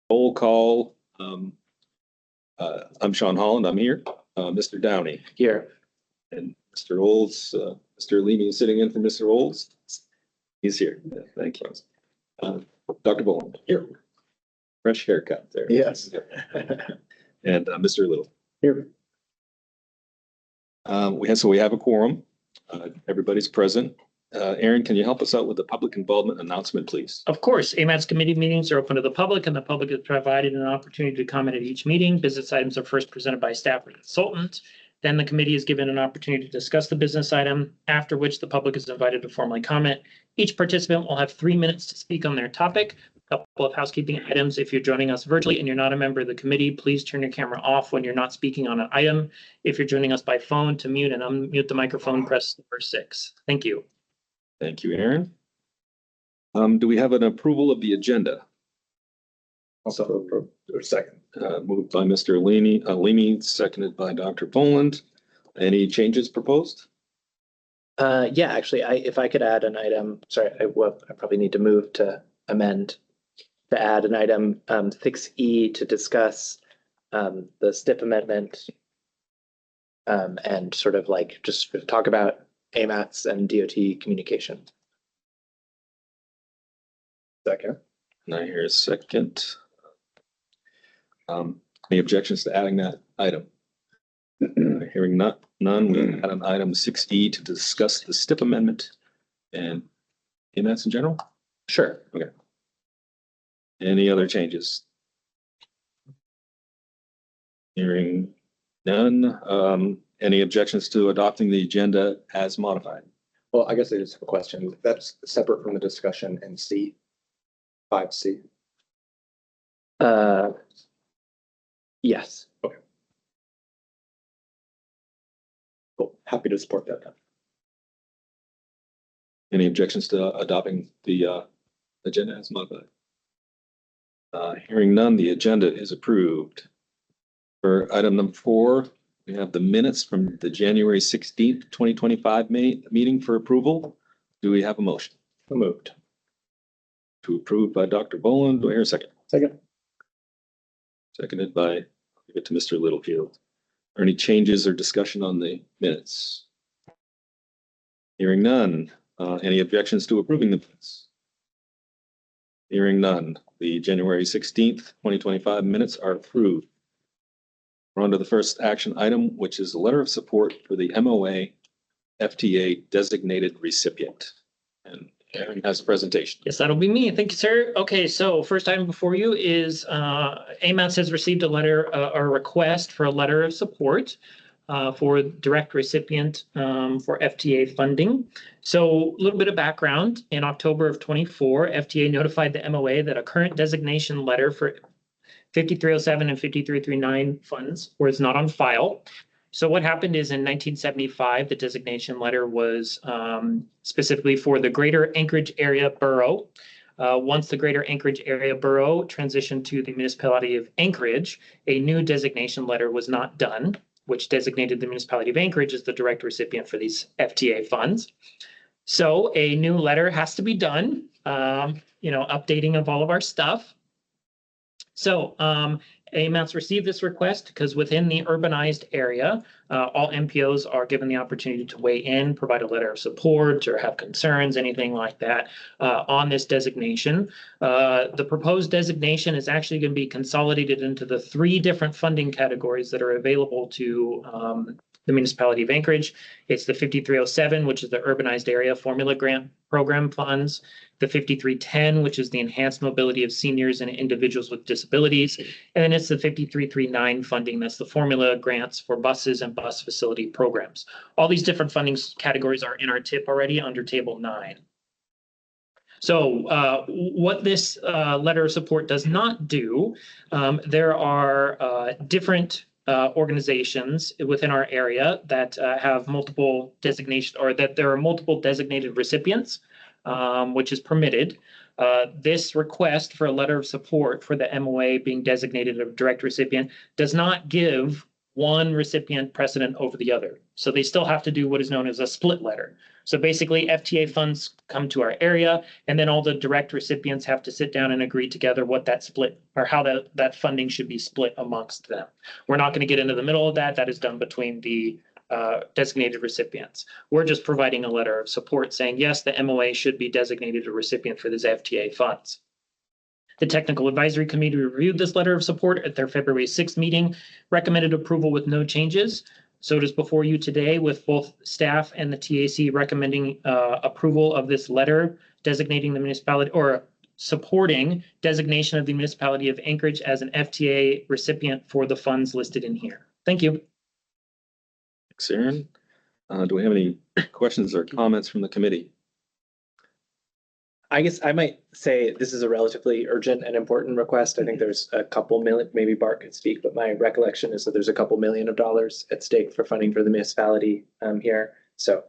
Roll call. I'm Sean Holland. I'm here. Mr. Downey Here. and Mr. Olds. Mr. Leamy is sitting in for Mr. Olds. He's here. Yeah, thank you. Dr. Boland here. Fresh haircut there. Yes. And Mr. Little. Here. We have a quorum. Everybody's present. Aaron, can you help us out with the public involvement announcement, please? Of course, AMAT's committee meetings are open to the public, and the public is provided an opportunity to comment at each meeting. Business items are first presented by staff or consultant. Then the committee is given an opportunity to discuss the business item, after which the public is invited to formally comment. Each participant will have 3 minutes to speak on their topic. A couple of housekeeping items. If you're joining us virtually and you're not a member of the committee, please turn your camera off when you're not speaking on an item. If you're joining us by phone, to mute and unmute the microphone, press #6. Thank you. Thank you, Aaron. Do we have an approval of the agenda? Also approve or second. Moved by Mr. Leamy, seconded by Dr. Boland. Any changes proposed? Yeah, actually, if I could add an item, sorry, I probably need to move to amend to add an item 6E to discuss the STIP amendment and sort of like just talk about AMATs and DOT communication. Second. And I hear a second. Any objections to adding that item? Hearing none, we add an item 6E to discuss the STIP amendment and AMATs in general. Sure. Okay. Any other changes? Hearing none. Any objections to adopting the agenda as modified? Well, I guess I just have a question. That's separate from the discussion in C, 5C. Yes. Okay. Cool. Happy to support that then. Any objections to adopting the agenda as modified? Hearing none, the agenda is approved. For item number 4, we have the minutes from the January 16th, 2025 meeting for approval. Do we have a motion? So moved. To approve by Dr. Boland. Do I hear a second? Second. Seconded by, I'll give it to Mr. Littlefield. Are any changes or discussion on the minutes? Hearing none. Any objections to approving the minutes? Hearing none. The January 16th, 2025 minutes are approved. We're on to the first action item, which is a letter of support for the MOA FTA designated recipient. And Aaron has a presentation. Yes, that'll be me. Thank you, sir. Okay, so first item before you is AMATS has received a letter, a request for a letter of support for direct recipient for FTA funding. So a little bit of background. In October of 24, FTA notified the MOA that a current designation letter for 5307 and 5339 funds was not on file. So what happened is in 1975, the designation letter was specifically for the Greater Anchorage Area Borough. Once the Greater Anchorage Area Borough transitioned to the municipality of Anchorage, a new designation letter was not done, which designated the municipality of Anchorage as the direct recipient for these FTA funds. So a new letter has to be done, updating of all of our stuff. So AMATS received this request because within the urbanized area, all MPOs are given the opportunity to weigh in, provide a letter of support or have concerns, anything like that on this designation. The proposed designation is actually going to be consolidated into the 3 different funding categories that are available to the municipality of Anchorage. It's the 5307, which is the urbanized area formula grant program funds, the 5310, which is the enhanced mobility of seniors and individuals with disabilities, and then it's the 5339 funding, that's the formula grants for buses and bus facility programs. All these different funding categories are in our TIP already under Table 9. So what this letter of support does not do, there are different organizations within our area that have multiple designations, or that there are multiple designated recipients, which is permitted. This request for a letter of support for the MOA being designated a direct recipient does not give one recipient precedent over the other. So they still have to do what is known as a split letter. So basically FTA funds come to our area and then all the direct recipients have to sit down and agree together what that split or how that funding should be split amongst them. We're not going to get into the middle of that. That is done between the designated recipients. We're just providing a letter of support saying, yes, the MOA should be designated a recipient for these FTA funds. The Technical Advisory Committee reviewed this letter of support at their February 6th meeting, recommended approval with no changes. So it is before you today with both staff and the TAC recommending approval of this letter designating the municipality or supporting designation of the municipality of Anchorage as an FTA recipient for the funds listed in here. Thank you. Thanks, Aaron. Do we have any questions or comments from the committee? I guess I might say this is a relatively urgent and important request. I think there's a couple million, maybe Bart could speak, but my recollection is that there's a couple $1 million at stake for funding for the municipality here. So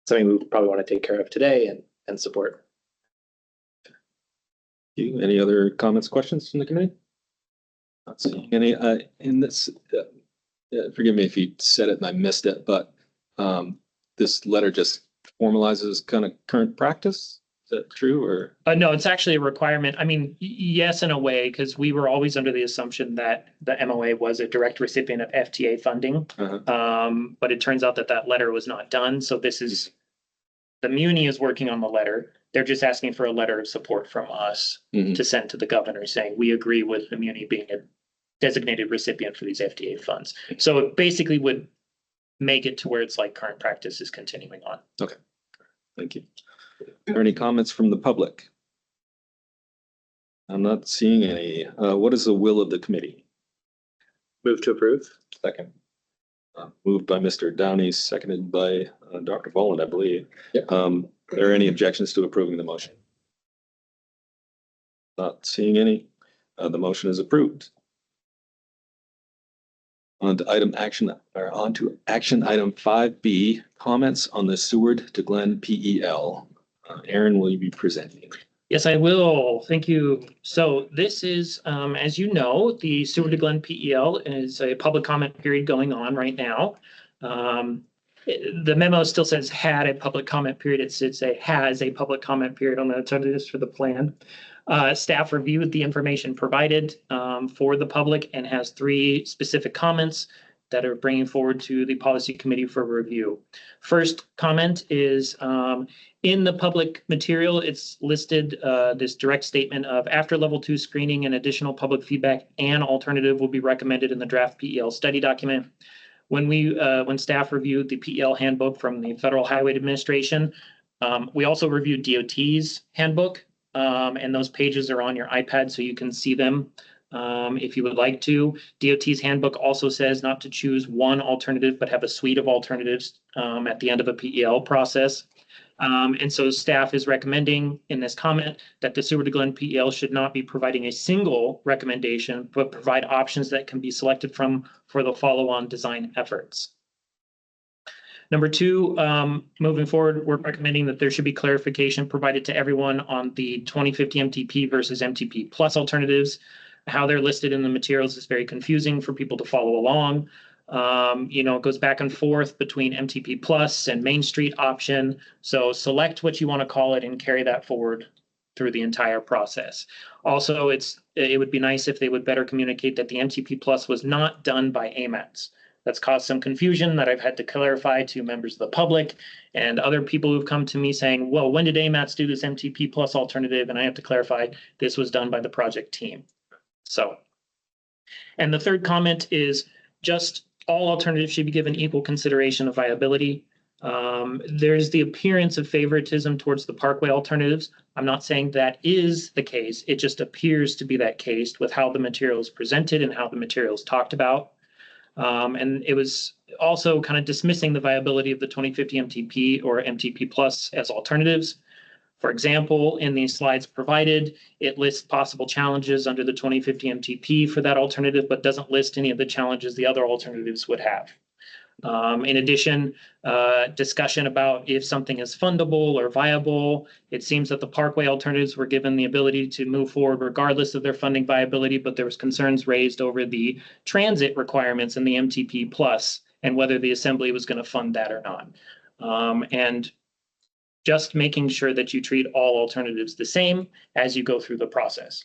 something we probably want to take care of today and support. Any other comments, questions from the committee? Not seeing any. In this, forgive me if you said it and I missed it, but this letter just formalizes kind of current practice. Is that true or? No, it's actually a requirement. I mean, yes, in a way, because we were always under the assumption that the MOA was a direct recipient of FTA funding. But it turns out that that letter was not done. So this is, the Muni is working on the letter. They're just asking for a letter of support from us to send to the governor saying, we agree with the Muni being a designated recipient for these FTA funds. So it basically would make it to where it's like current practice is continuing on. Okay, thank you. Are there any comments from the public? I'm not seeing any. What is the will of the committee? Move to approve. Second. Moved by Mr. Downey, seconded by Dr. Boland, I believe. Yep. Are there any objections to approving the motion? Not seeing any. The motion is approved. On to action item 5B, comments on the Seward to Glen PEL. Aaron, will you be presenting? Yes, I will. Thank you. So this is, as you know, the Seward to Glen PEL is a public comment period going on right now. The memo still says had a public comment period. It should say has a public comment period on the alternatives for the plan. Staff reviewed the information provided for the public and has 3 specific comments that are bringing forward to the policy committee for review. First comment is in the public material, it's listed this direct statement of after level 2 screening and additional public feedback, an alternative will be recommended in the draft PEL study document. When staff reviewed the PEL handbook from the Federal Highway Administration, we also reviewed DOT's handbook, and those pages are on your iPad so you can see them. If you would like to. DOT's handbook also says not to choose one alternative, but have a suite of alternatives at the end of a PEL process. And so staff is recommending in this comment that the Seward to Glen PEL should not be providing a single recommendation, but provide options that can be selected from for the follow-on design efforts. Number 2, moving forward, we're recommending that there should be clarification provided to everyone on the 2050 MTP versus MTP plus alternatives. How they're listed in the materials is very confusing for people to follow along. It goes back and forth between MTP plus and Main Street option. So select what you want to call it and carry that forward through the entire process. Also, it would be nice if they would better communicate that the MTP plus was not done by AMATs. That's caused some confusion that I've had to clarify to members of the public and other people who've come to me saying, well, when did AMATs do this MTP plus alternative? And I have to clarify this was done by the project team. So, and the third comment is just all alternatives should be given equal consideration of viability. There's the appearance of favoritism towards the parkway alternatives. I'm not saying that is the case. It just appears to be that case with how the material is presented and how the material is talked about. And it was also kind of dismissing the viability of the 2050 MTP or MTP plus as alternatives. For example, in the slides provided, it lists possible challenges under the 2050 MTP for that alternative, but doesn't list any of the challenges the other alternatives would have. In addition, discussion about if something is fundable or viable. It seems that the parkway alternatives were given the ability to move forward regardless of their funding viability, but there was concerns raised over the transit requirements in the MTP plus and whether the assembly was going to fund that or not. And just making sure that you treat all alternatives the same as you go through the process.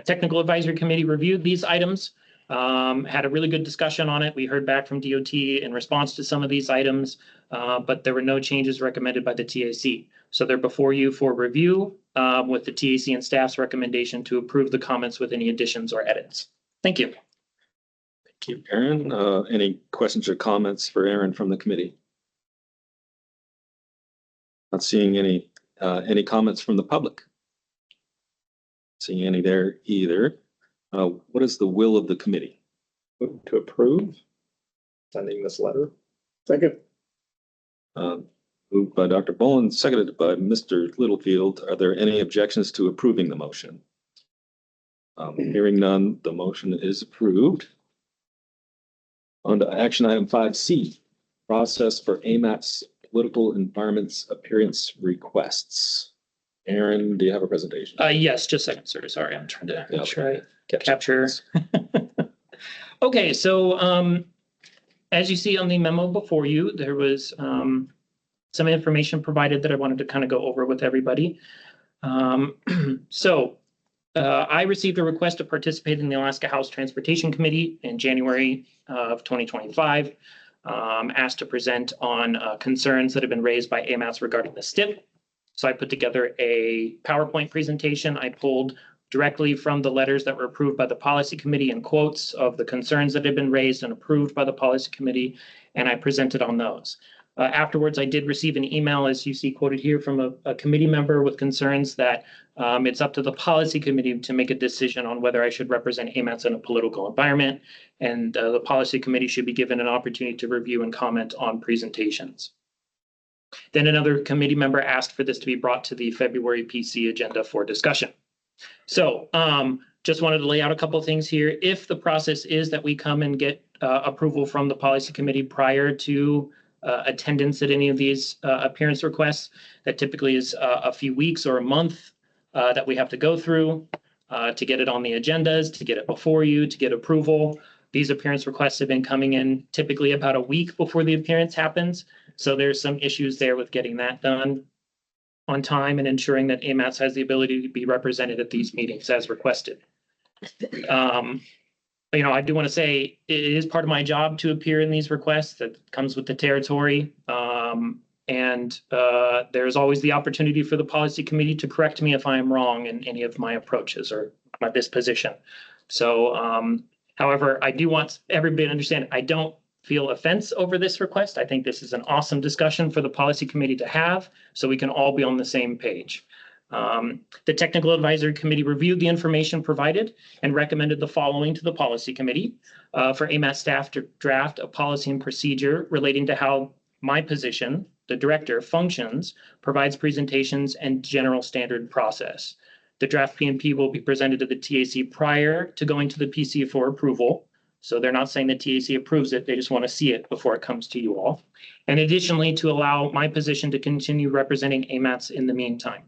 Technical Advisory Committee reviewed these items, had a really good discussion on it. We heard back from DOT in response to some of these items, but there were no changes recommended by the TAC. So they're before you for review with the TAC and staff's recommendation to approve the comments with any additions or edits. Thank you. Thank you, Aaron. Any questions or comments for Aaron from the committee? Not seeing any comments from the public. Seeing any there either. What is the will of the committee? Move to approve sending this letter. Second. Moved by Dr. Boland, seconded by Mr. Littlefield. Are there any objections to approving the motion? Hearing none, the motion is approved. On to action item 5C, process for AMAT's political environments appearance requests. Aaron, do you have a presentation? Yes, just a second, sir. Sorry, I'm trying to make sure I Capture. Okay, so as you see on the memo before you, there was some information provided that I wanted to kind of go over with everybody. I received a request to participate in the Alaska House Transportation Committee in January of 2025, asked to present on concerns that have been raised by AMATs regarding the STIP. So I put together a PowerPoint presentation. I pulled directly from the letters that were approved by the policy committee and quotes of the concerns that had been raised and approved by the policy committee, and I presented on those. Afterwards, I did receive an email, as you see quoted here, from a committee member with concerns that it's up to the policy committee to make a decision on whether I should represent AMATs in a political environment, and the policy committee should be given an opportunity to review and comment on presentations. Then another committee member asked for this to be brought to the February PC agenda for discussion. So just wanted to lay out a couple of things here. If the process is that we come and get approval from the policy committee prior to attendance at any of these appearance requests, that typically is a few weeks or a month that we have to go through to get it on the agendas, to get it before you, to get approval. These appearance requests have been coming in typically about a week before the appearance happens. So there's some issues there with getting that done on time and ensuring that AMATS has the ability to be represented at these meetings as requested. I do want to say it is part of my job to appear in these requests. That comes with the territory. There's always the opportunity for the policy committee to correct me if I am wrong in any of my approaches or my disposition. So, however, I do want everybody to understand I don't feel offense over this request. I think this is an awesome discussion for the policy committee to have so we can all be on the same page. The Technical Advisory Committee reviewed the information provided and recommended the following to the policy committee for AMAT staff to draft a policy and procedure relating to how my position, the director, functions, provides presentations and general standard process. The draft P&P will be presented to the TAC prior to going to the PC for approval. So they're not saying the TAC approves it. They just want to see it before it comes to you all. And additionally, to allow my position to continue representing AMATs in the meantime.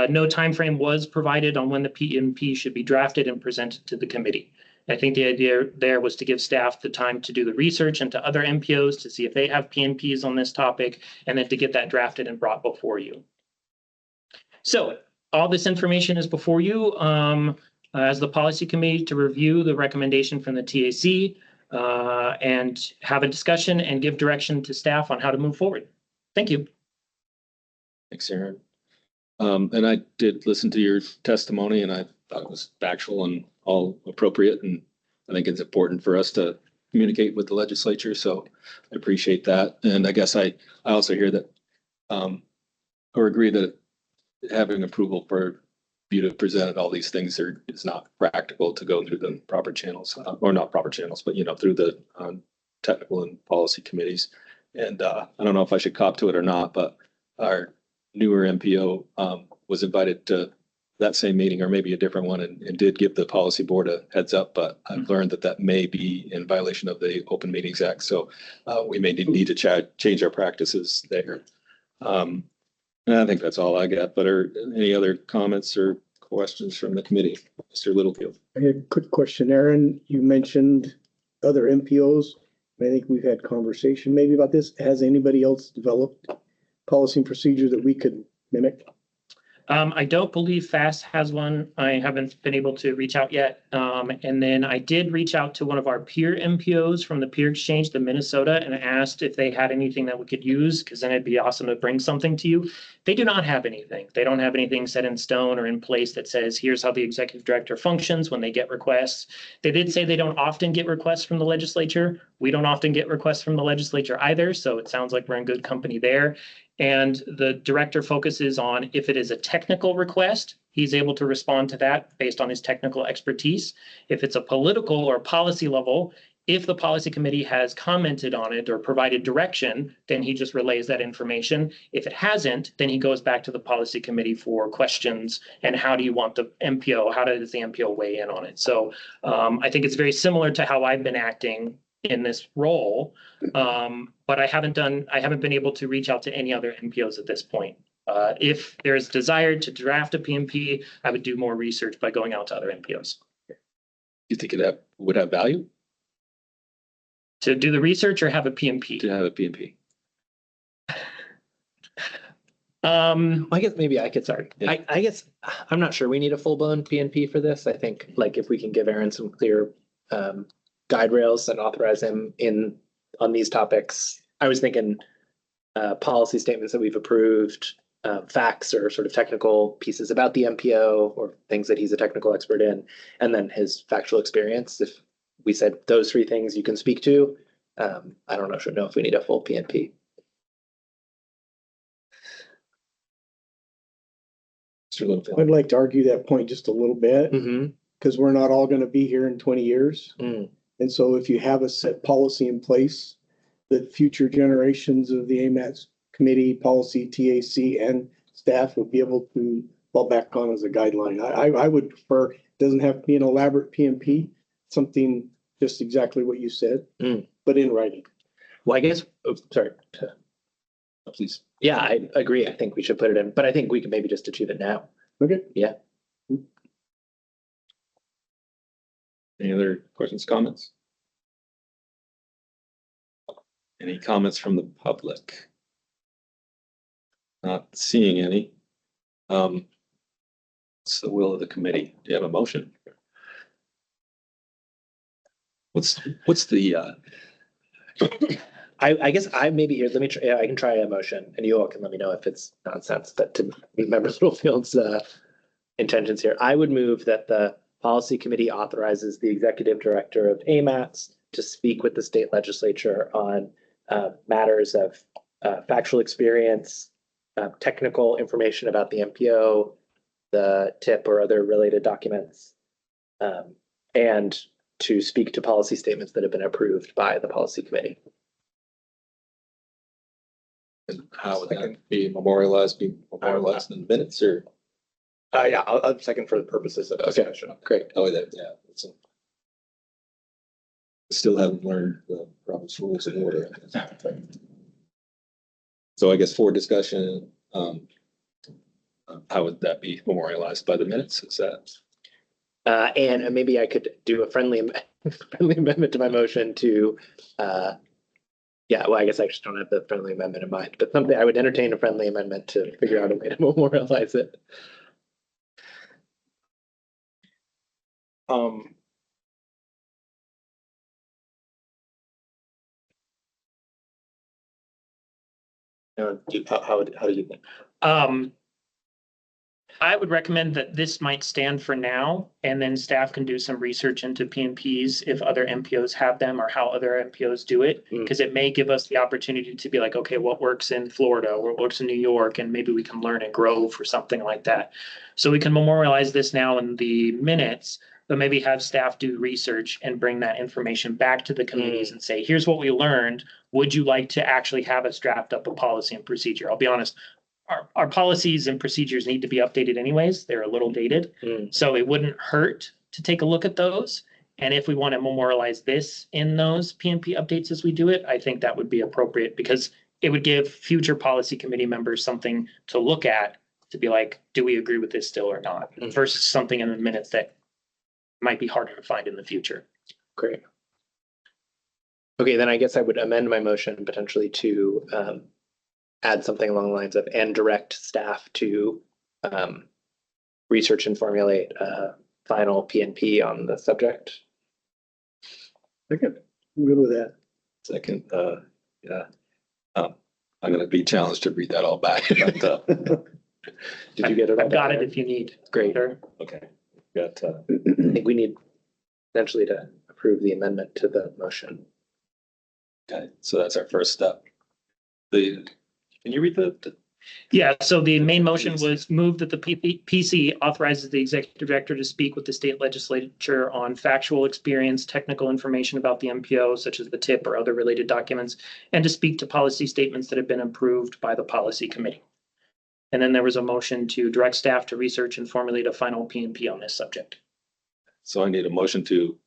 No time frame was provided on when the P&P should be drafted and presented to the committee. I think the idea there was to give staff the time to do the research into other MPOs to see if they have P&Ps on this topic, and then to get that drafted and brought before you. So all this information is before you as the policy committee to review the recommendation from the TAC and have a discussion and give direction to staff on how to move forward. Thank you. Thanks, Aaron. And I did listen to your testimony and I thought it was factual and all appropriate. And I think it's important for us to communicate with the legislature. So I appreciate that. And I guess I also hear that or agree that having approval for you to present all these things is not practical to go through the proper channels or not proper channels, but, through the technical and policy committees. And I don't know if I should cop to it or not, but our newer MPO was invited to that same meeting or maybe a different one and did give the policy board a heads up, but I've learned that may be in violation of the Open Meetings Act. So we may need to change our practices there. I think that's all I got, but are any other comments or questions from the committee? Mr. Littlefield. I had a quick question, Aaron. You mentioned other MPOs. I think we've had conversation maybe about this. Has anybody else developed policy and procedure that we could mimic? I don't believe FAST has one. I haven't been able to reach out yet. And then I did reach out to one of our peer MPOs from the peer exchange, the Minnesota, and asked if they had anything that we could use, because then it'd be awesome to bring something to you. They do not have anything. They don't have anything set in stone or in place that says, here's how the executive director functions when they get requests. They did say they don't often get requests from the legislature. We don't often get requests from the legislature either. So it sounds like we're in good company there. And the director focuses on if it is a technical request, he's able to respond to that based on his technical expertise. If it's a political or policy level, if the policy committee has commented on it or provided direction, then he just relays that information. If it hasn't, then he goes back to the policy committee for questions and how do you want the MPO, how does the MPO weigh in on it? So I think it's very similar to how I've been acting in this role. But I haven't been able to reach out to any other MPOs at this point. If there's desire to draft a PMP, I would do more research by going out to other MPOs. You think it would have value To do the research or have a PMP? to have a PMP? I guess maybe I could start. Yeah. I guess I'm not sure we need a full blown PNP for this. I think like if we can give Aaron some clear guide rails and authorize him on these topics. I was thinking policy statements that we've approved, facts or sort of technical pieces about the MPO or things that he's a technical expert in, and then his factual experience. If we said those three things you can speak to, I don't know if we need a full PNP. I'd like to argue that point just a little bit, Mm-hmm. because we're not all going to be here in 20 years. Mm. And so if you have a set policy in place, that future generations of the AMATS committee, policy, TAC, and staff would be able to fall back on as a guideline. I would prefer, it doesn't have to be an elaborate PMP, something just exactly what you said, but in writing. Well, I guess, sorry. Please. Yeah, I agree. I think we should put it in, but I think we can maybe just achieve it now. Okay. Yeah. Any other questions, comments? Any comments from the public? Not seeing any. It's the will of the committee. Do you have a motion? What's the I guess I maybe here, let me try, I can try a motion and you all can let me know if it's nonsense, but to remember Littlefield's intentions here, I would move that the policy committee authorizes the executive director of AMATS to speak with the state legislature on matters of factual experience, technical information about the MPO, the TIP or other related documents, and to speak to policy statements that have been approved by the policy committee. how would that be memorialized in the minutes or? Yeah, I'll second for the purposes of discussion. Great. Oh, yeah. Still haven't learned the Robert's rules of order. So I guess for discussion, how would that be memorialized by the minutes? Is that? And maybe I could do a friendly amendment to my motion to, yeah, well, I guess I just don't have the friendly amendment in mind, but something I would entertain a friendly amendment to figure out a way to memorialize it. How do you think? I would recommend that this might stand for now, and then staff can do some research into PMPs if other MPOs have them or how other MPOs do it. Because it may give us the opportunity to be like, okay, what works in Florida, what works in New York, and maybe we can learn and grow for something like that. So we can memorialize this now in the minutes, but maybe have staff do research and bring that information back to the committees and say, here's what we learned. Would you like to actually have us draft up a policy and procedure? I'll be honest. Our policies and procedures need to be updated anyways. They're a little dated. So it wouldn't hurt to take a look at those. And if we want to memorialize this in those PMP updates as we do it, I think that would be appropriate because it would give future policy committee members something to look at to be like, do we agree with this still or not? Versus something in the minutes that might be harder to find in the future. Great. Okay, then I guess I would amend my motion potentially to add something along the lines of and direct staff to research and formulate a final PNP on the subject. Second, I'm good with that. Second, yeah. I'm gonna be challenged to read that all back, but, Did you get it? I've got it if you need. Great. Sure. okay. Got, I think we need potentially to approve the amendment to the motion. okay, so that's our first step. Can you read the Yeah, so the main motion was move that the PC authorizes the executive director to speak with the state legislature on factual experience, technical information about the MPO, such as the TIP or other related documents, and to speak to policy statements that have been approved by the policy committee. And then there was a motion to direct staff to research and formulate a final PNP on this subject. So I need a motion to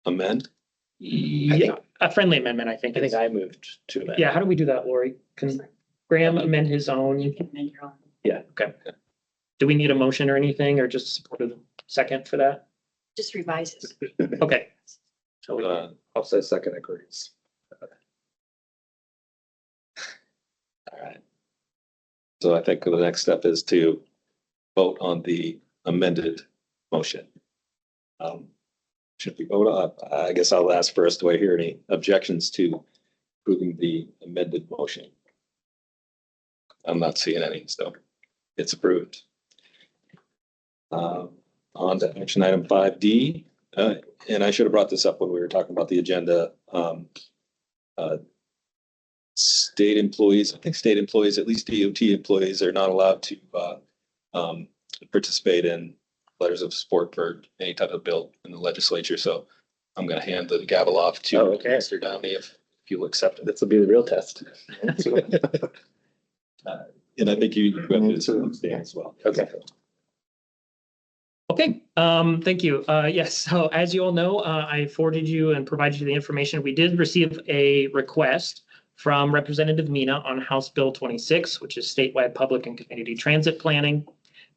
amend. Yeah, a friendly amendment, I think. I think I moved to amend. Yeah, how do we do that, Lori? Can Graham amend his own? You can amend your own. Yeah. Okay. Do we need a motion or anything, or just support a second for that? Just revise it. Okay. So we I'll say second agrees. All right. So I think the next step is to vote on the amended motion. Should we vote on, I guess I'll ask first, do I hear any objections to approving the amended motion? I'm not seeing any, so it's approved. On to action item 5D, and I should have brought this up when we were talking about the agenda. State employees, I think state employees, at least DOT employees, are not allowed to participate in letters of support for any type of bill in the legislature. So I'm going to hand the gavel off to Oh, okay. Mr. Downey if you'll accept it. This will be the real test. And I think you have to abstain as well. Okay. Okay, thank you. Yes, so as you all know, I forwarded you and provided you the information. We did receive a request from Representative Mina on House Bill 26, which is statewide public and community transit planning.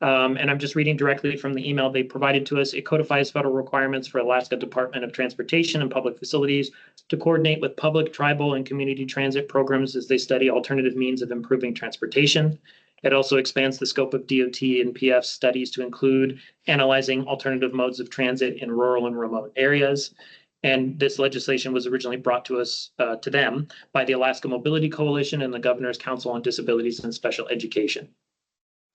And I'm just reading directly from the email they provided to us. It codifies federal requirements for Alaska Department of Transportation and public facilities to coordinate with public, tribal, and community transit programs as they study alternative means of improving transportation. It also expands the scope of DOT and PF studies to include analyzing alternative modes of transit in rural and remote areas. And this legislation was originally brought to us, to them, by the Alaska Mobility Coalition and the Governor's Council on Disabilities and Special Education.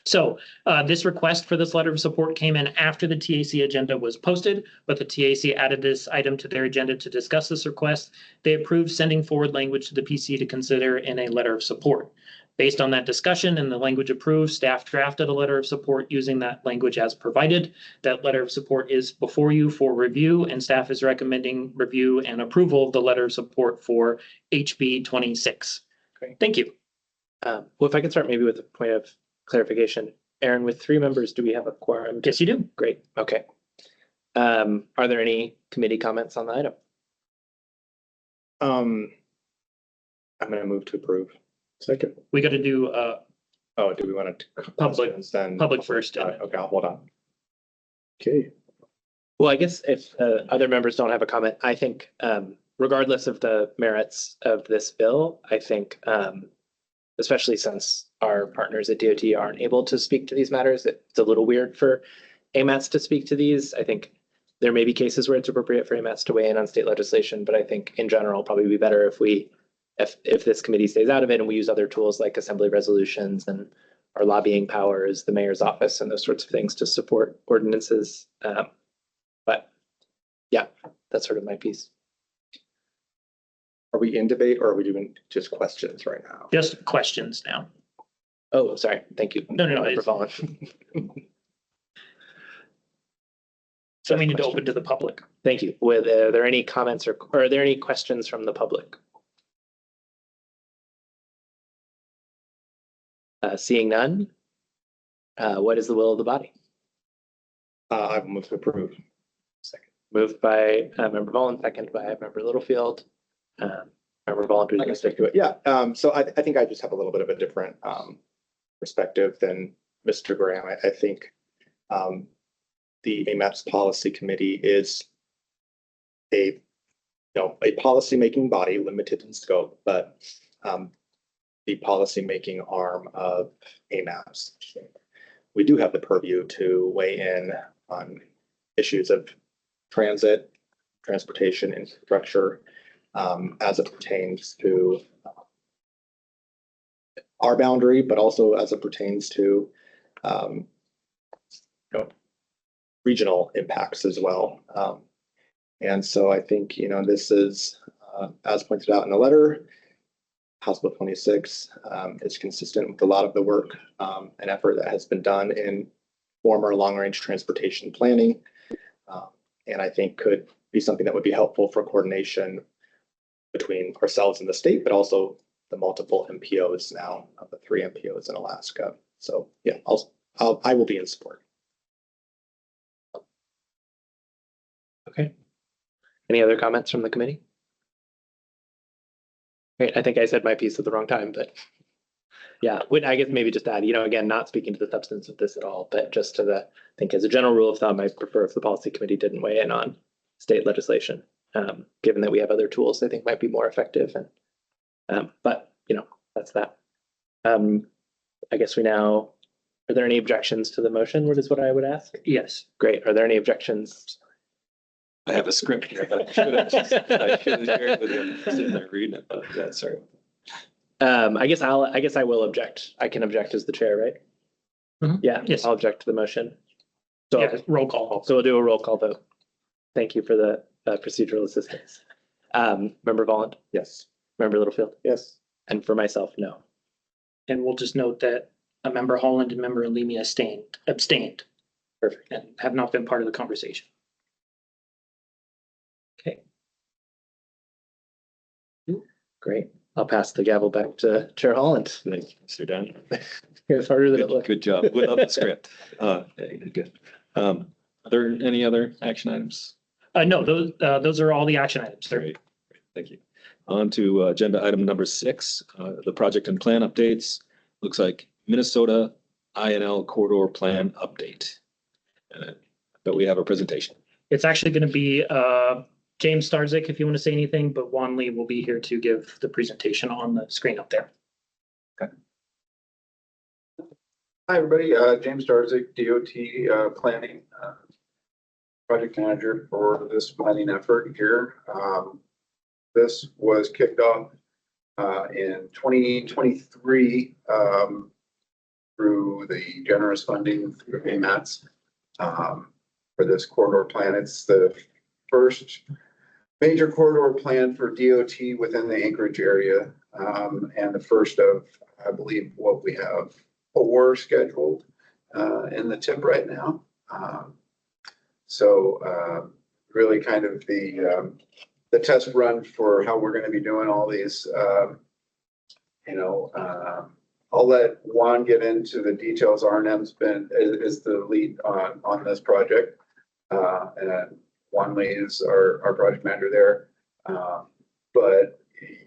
So this request for this letter of support came in after the TAC agenda was posted, but the TAC added this item to their agenda to discuss this request. They approved sending forward language to the PC to consider in a letter of support. Based on that discussion and the language approved, staff drafted a letter of support using that language as provided. That letter of support is before you for review, and staff is recommending review and approval of the letter of support for HB 26. Great. Thank you. Well, if I could start maybe with a point of clarification. Aaron, with 3 members, do we have a quorum? Yes, you do. Great. Okay. Are there any committee comments on the item? I'm going to move to approve. Second, We got to do Oh, do we want to? Public- Then public first. Okay, I'll hold on. okay. Well, I guess if other members don't have a comment, I think regardless of the merits of this bill, I think especially since our partners at DOT aren't able to speak to these matters, it's a little weird for AMATs to speak to these. I think there may be cases where it's appropriate for AMATs to weigh in on state legislation, but I think in general, probably be better if this committee stays out of it and we use other tools like assembly resolutions and our lobbying powers, the mayor's office and those sorts of things to support ordinances. But yeah, that's sort of my piece. Are we in debate or are we doing just questions right now? just questions now. Oh, sorry. Thank you. No, Member it's- Vaughn. So we need to open to the public. Thank you. Are there any comments or are there any questions from the public? Seeing none, what is the will of the body? I will move to approve. Second. Moved by Member Vaughn, second by Member Littlefield. Member Vaughn, I can stick to it. Yeah. So I think I just have a little bit of a different perspective than Mr. Graham. I think the AMAPS policy committee is a a policymaking body, limited in scope, but the policymaking arm of AMAPS. We do have the purview to weigh in on issues of transit, transportation, infrastructure, as it pertains to our boundary, but also as it pertains to regional impacts as well. And so I think, this is, as pointed out in the letter, House Bill 26 is consistent with a lot of the work and effort that has been done in former long-range transportation planning. And I think could be something that would be helpful for coordination between ourselves and the state, but also the multiple MPOs now, of the 3 MPOs in Alaska. So yeah, I will be in support. Okay. Any other comments from the committee? Great. I think I said my piece at the wrong time, but yeah, I guess maybe just add, again, not speaking to the substance of this at all, but just to I think as a general rule of thumb, I prefer if the policy committee didn't weigh in on state legislation, given that we have other tools I think might be more effective. And but that's that. I guess are there any objections to the motion? What is what I would ask? Yes. Great. Are there any objections? I have a script here, but I should have shared with you. I'm sitting there reading it, but yeah, sorry. I guess I will object. I can object as the chair, right? Mhm. Yeah, Yes. I'll object to the motion. So, Yeah, roll call. so we'll do a roll call vote. Thank you for the procedural assistance. Member Volland, Yes. Member Littlefield, Yes. and for myself, no. And we'll just note that a member Holland and member Alimi abstained. Perfect. And have not been part of the conversation. Okay. Great. I'll pass the gavel back to Chair Holland. Thank you, Mr. Dunn. It's harder than it Good, looks. good job. Without the script. Yeah, you did good. Are there any other action items? No, those are all the action items. Great. Thank you. On to agenda item number 6, the project and plan updates. Looks like Minnesota INL corridor plan update. But we have a presentation. It's actually going to be James Starzyk, if you want to say anything, but Juan Lee will be here to give the presentation on the screen up there. Hi, everybody. James Starzyk, DOT planning project manager for this planning effort here. This was kicked off in 2023 through the generous funding through AMATS for this corridor plan. It's the first major corridor plan for DOT within the Anchorage area, and the first of, I believe, what we have 4 scheduled in the tip right now. So really kind of the test run for how we're going to be doing all these. I'll let Juan get into the details. R&M's is the lead on this project, and Juan Lee is our project manager there. But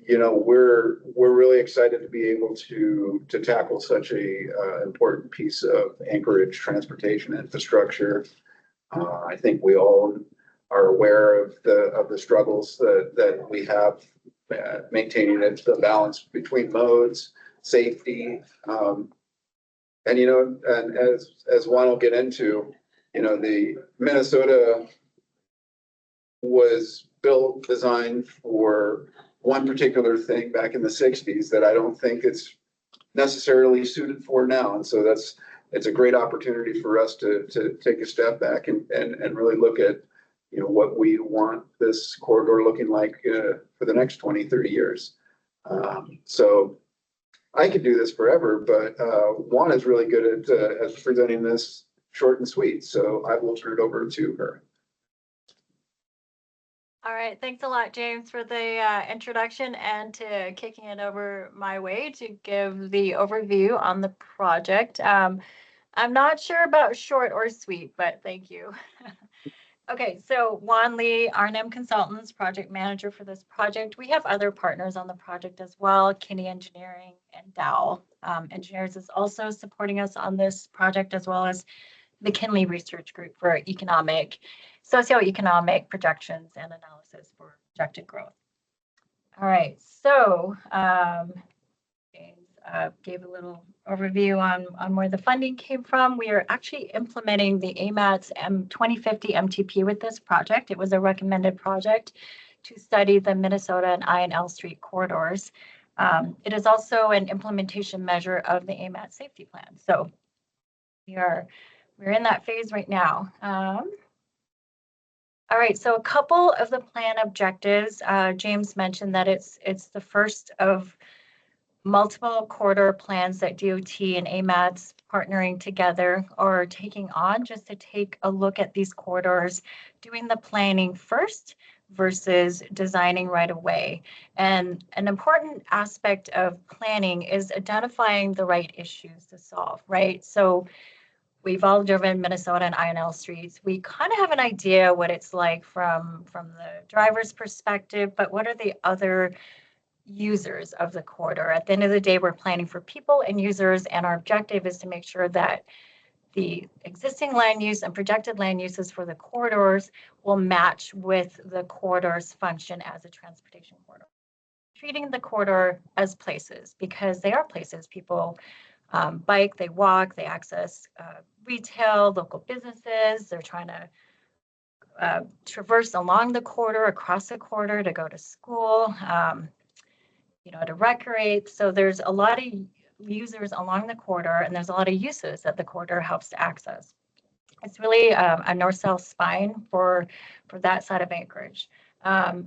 we're really excited to be able to tackle such a important piece of Anchorage transportation infrastructure. I think we all are aware of the struggles that we have maintaining the balance between modes, safety, and as Juan will get into, the Minnesota was designed for one particular thing back in the 60s that I don't think it's necessarily suited for now. And so it's a great opportunity for us to take a step back and really look at, what we want this corridor looking like for the next 20, 30 years. So I could do this forever, but Juan is really good at presenting this short and sweet. So I will turn it over to her. All right, thanks a lot, James, for the introduction and to kicking it over my way to give the overview on the project. I'm not sure about short or sweet, but thank you. Okay, so Juan Lee, R&M Consultants, project manager for this project. We have other partners on the project as well. Kinney Engineering and Dow Engineers is also supporting us on this project, as well as McKinley Research Group for socioeconomic projections and analysis for projected growth. All right, so James gave a little overview on where the funding came from. We are actually implementing the AMAT's 2050 MTP with this project. It was a recommended project to study the Minnesota and I and L Street corridors. It is also an implementation measure of the AMAT safety plan. So we're in that phase right now. All right, so a couple of the plan objectives. James mentioned that it's the first of multiple corridor plans that DOT and AMAT's partnering together or taking on just to take a look at these corridors, doing the planning first versus designing right away. And an important aspect of planning is identifying the right issues to solve, right? So we've all driven Minnesota and I&L streets. We kind of have an idea what it's like from the driver's perspective, but what are the other users of the corridor? At the end of the day, we're planning for people and users, and our objective is to make sure that the existing land use and projected land uses for the corridors will match with the corridor's function as a transportation corridor. Treating the corridor as places, because they are places. People bike, they walk, they access retail, local businesses. They're trying to traverse along the corridor, across the corridor to go to school, to recreate. So there's a lot of users along the corridor, and there's a lot of uses that the corridor helps to access. It's really a north-south spine for that side of Anchorage.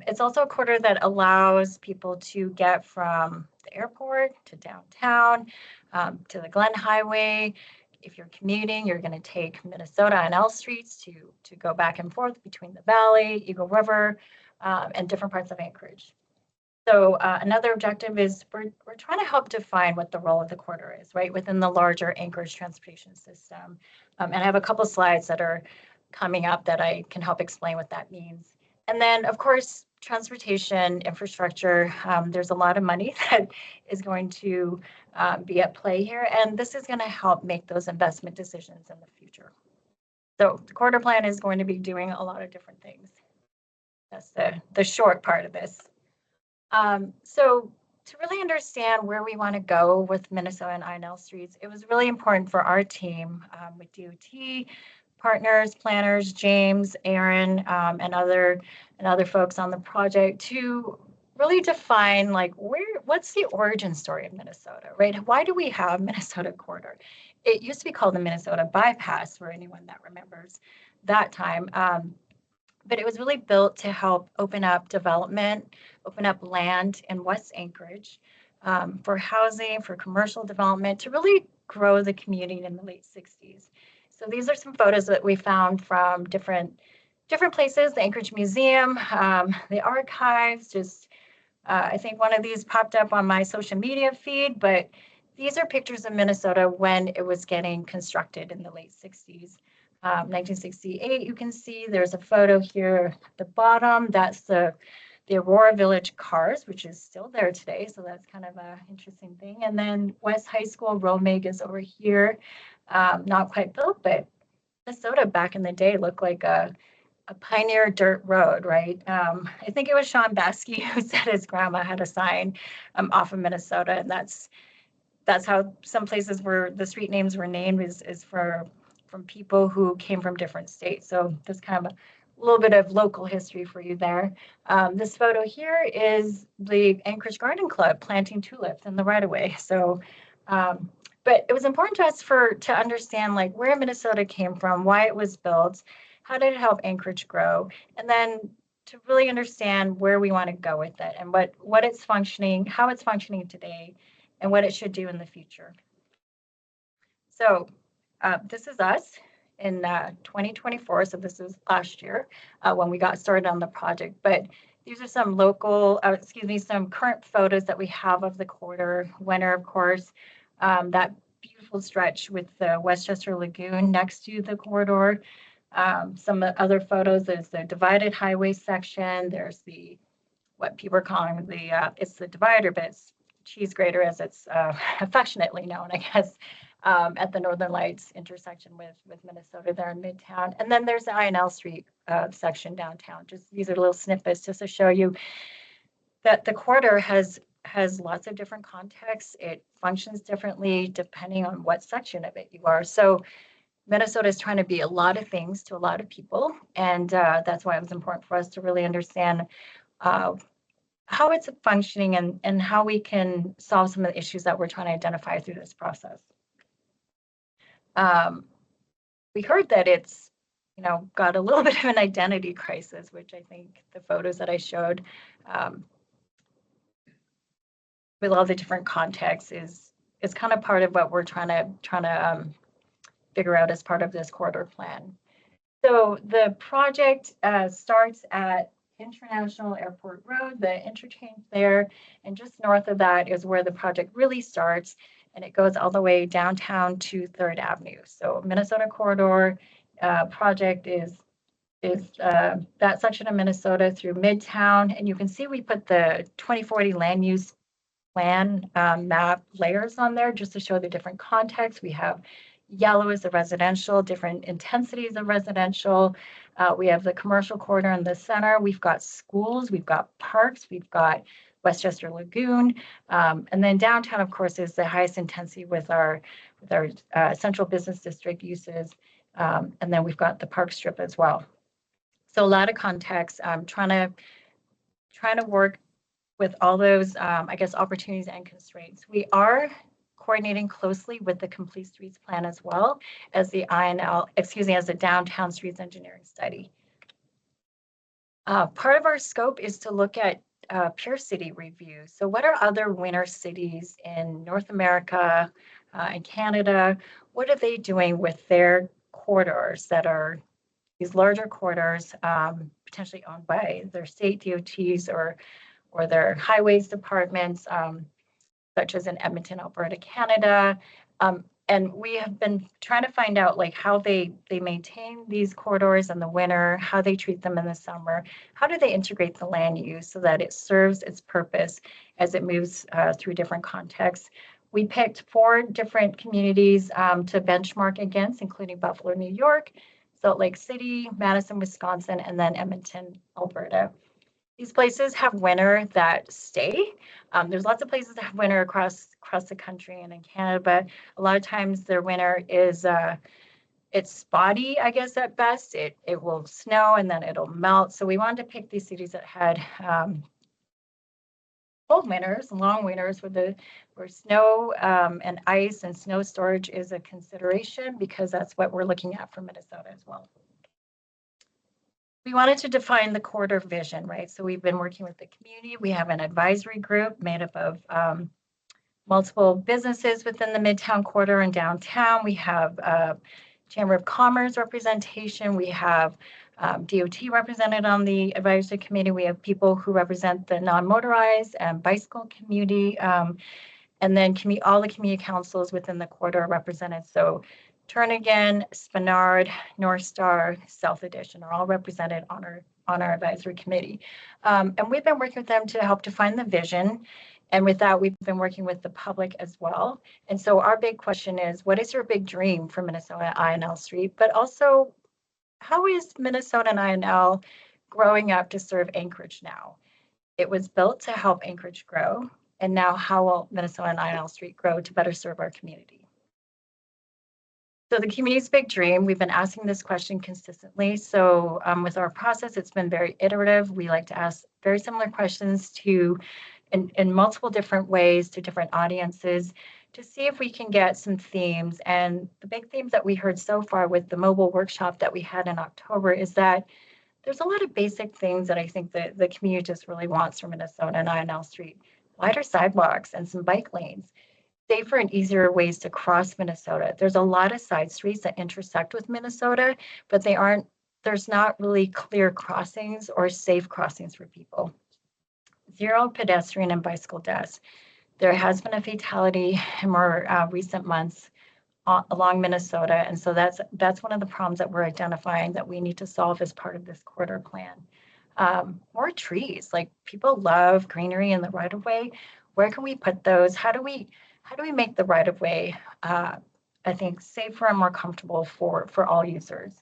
It's also a corridor that allows people to get from the airport to downtown, to the Glen Highway. If you're commuting, you're going to take Minnesota and L streets to go back and forth between the valley, Eagle River, and different parts of Anchorage. So another objective is we're trying to help define what the role of the corridor is, right, within the larger Anchorage transportation system. And I have a couple slides that are coming up that I can help explain what that means. And then, of course, transportation infrastructure, there's a lot of money that is going to be at play here, and this is going to help make those investment decisions in the future. So the corridor plan is going to be doing a lot of different things. That's the short part of this. So to really understand where we want to go with Minnesota and I&L streets, it was really important for our team with DOT, partners, planners, James, Aaron, and other folks on the project to really define what's the origin story of Minnesota, right? Why do we have Minnesota corridor? It used to be called the Minnesota bypass for anyone that remembers that time. But it was really built to help open up development, open up land in West Anchorage for housing, for commercial development, to really grow the community in the late 60s. So these are some photos that we found from different places, the Anchorage Museum, the archives, I think one of these popped up on my social media feed, but these are pictures of Minnesota when it was getting constructed in the late 60s. 1968, you can see there's a photo here at the bottom. That's the Aurora Village cars, which is still there today. So that's kind of an interesting thing. And then West High School, Romig is over here. Not quite built, but Minnesota back in the day looked like a pioneer dirt road, right? I think it was Sean Baskey who said his grandma had a sign off of Minnesota. And that's how some places where the street names were named is from people who came from different states. So there's kind of a little bit of local history for you there. This photo here is the Anchorage Garden Club planting tulips in the right-of-way. So, but it was important to us to understand where Minnesota came from, why it was built, how did it help Anchorage grow, and then to really understand where we want to go with it and what it's functioning, how it's functioning today, and what it should do in the future. So this is us in 2024. So this is last year when we got started on the project. But these are some some current photos that we have of the corridor. Winter, of course, that beautiful stretch with the Westchester Lagoon next to the corridor. Some other photos, there's the divided highway section. There's what people are calling it's the divider, but it's cheese grater as it's affectionately known, I guess. at the Northern Lights intersection with Minnesota there in Midtown. And then there's the INL Street section downtown. Just these are little snippets just to show you that the corridor has lots of different contexts. It functions differently depending on what section of it you are. So Minnesota is trying to be a lot of things to a lot of people. And that's why it was important for us to really understand how it's functioning and how we can solve some of the issues that we're trying to identify through this process. We heard that it's, got a little bit of an identity crisis, which I think the photos that I showed with all the different contexts is kind of part of what we're trying to figure out as part of this corridor plan. So the project starts at International Airport Road, the interchange there, and just north of that is where the project really starts, and it goes all the way downtown to 3rd Avenue. So Minnesota Corridor project is that section of Minnesota through Midtown, and you can see we put the 2040 land use plan map layers on there just to show the different contexts. We have yellow is the residential, different intensities of residential. We have the commercial corridor in the center. We've got schools, we've got parks, we've got Westchester Lagoon. And then downtown, of course, is the highest intensity with our central business district uses. And then we've got the park strip as well. So a lot of context, trying to work with all those, I guess, opportunities and constraints. We are coordinating closely with the Complete Streets Plan as well as the as the Downtown Streets Engineering Study. Part of our scope is to look at peer city reviews. So what are other winner cities in North America and Canada? What are they doing with their corridors that are these larger corridors potentially owned by their state DOTs or their highways departments, such as in Edmonton, Alberta, Canada. And we have been trying to find out like how they maintain these corridors in the winter, how they treat them in the summer, how do they integrate the land use so that it serves its purpose as it moves through different contexts. We picked 4 different communities to benchmark against, including Buffalo, New York, Salt Lake City, Madison, Wisconsin, and then Edmonton, Alberta. These places have winter that stay. There's lots of places that have winter across the country and in Canada, but a lot of times their winter is it's spotty, I guess, at best. It will snow and then it'll melt. So we wanted to pick these cities that had cold winters, long winters, where snow and ice and snow storage is a consideration, because that's what we're looking at for Minnesota as well. We wanted to define the corridor vision, right? So we've been working with the community. We have an advisory group made up of multiple businesses within the Midtown corridor and downtown. We have Chamber of Commerce representation. We have DOT represented on the advisory committee. We have people who represent the non-motorized and bicycle community. And then all the community councils within the corridor are represented. So Turnagain, Spenard, North Star, South Edition are all represented on our advisory committee. And we've been working with them to help define the vision. And with that, we've been working with the public as well. And so our big question is, what is your big dream for Minnesota INL Street? But also, how is Minnesota and INL growing up to serve Anchorage now? It was built to help Anchorage grow. And now how will Minnesota and INL Street grow to better serve our community? So the community's big dream, we've been asking this question consistently. So with our process, it's been very iterative. We like to ask very similar questions in multiple different ways to different audiences to see if we can get some themes. And the big themes that we heard so far with the mobile workshop that we had in October is that there's a lot of basic things that I think that the community just really wants from Minnesota and INL Street. Wider sidewalks and some bike lanes. Safer and easier ways to cross Minnesota. There's a lot of side streets that intersect with Minnesota, but there's not really clear crossings or safe crossings for people. 0 pedestrian and bicycle deaths. There has been a fatality in more recent months along Minnesota. And so that's one of the problems that we're identifying that we need to solve as part of this corridor plan. More trees, like people love greenery in the right of way. Where can we put those? How do we make the right of way I think, safer and more comfortable for all users.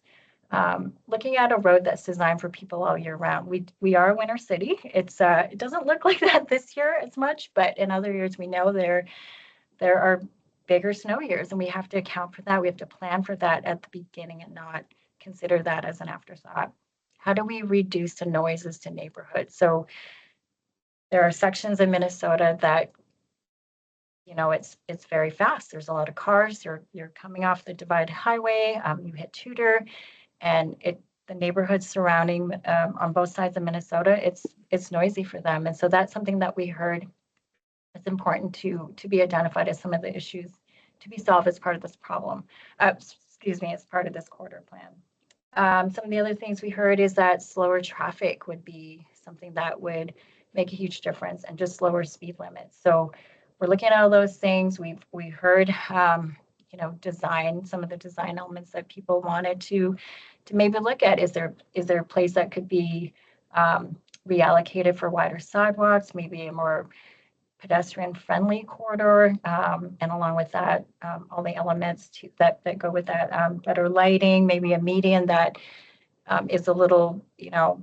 Looking at a road that's designed for people all year round, we are a winter city. It doesn't look like that this year as much, but in other years we know there are bigger snow years, and we have to account for that. We have to plan for that at the beginning and not consider that as an afterthought. How do we reduce the noises to neighborhoods? So there are sections in Minnesota that, you know, it's very fast. There's a lot of cars. You're coming off the divided highway. You hit Tudor, and the neighborhoods surrounding on both sides of Minnesota, it's noisy for them. And so that's something that we heard is important to be identified as some of the issues to be solved as part of this problem. As part of this corridor plan. Some of the other things we heard is that slower traffic would be something that would make a huge difference, and just lower speed limits. So we're looking at all those things. We heard, you know, some of the design elements that people wanted to maybe look at. Is there a place that could be reallocated for wider sidewalks, maybe a more pedestrian friendly corridor, and along with that, all the elements that go with that, better lighting, maybe a median that is a little, you know,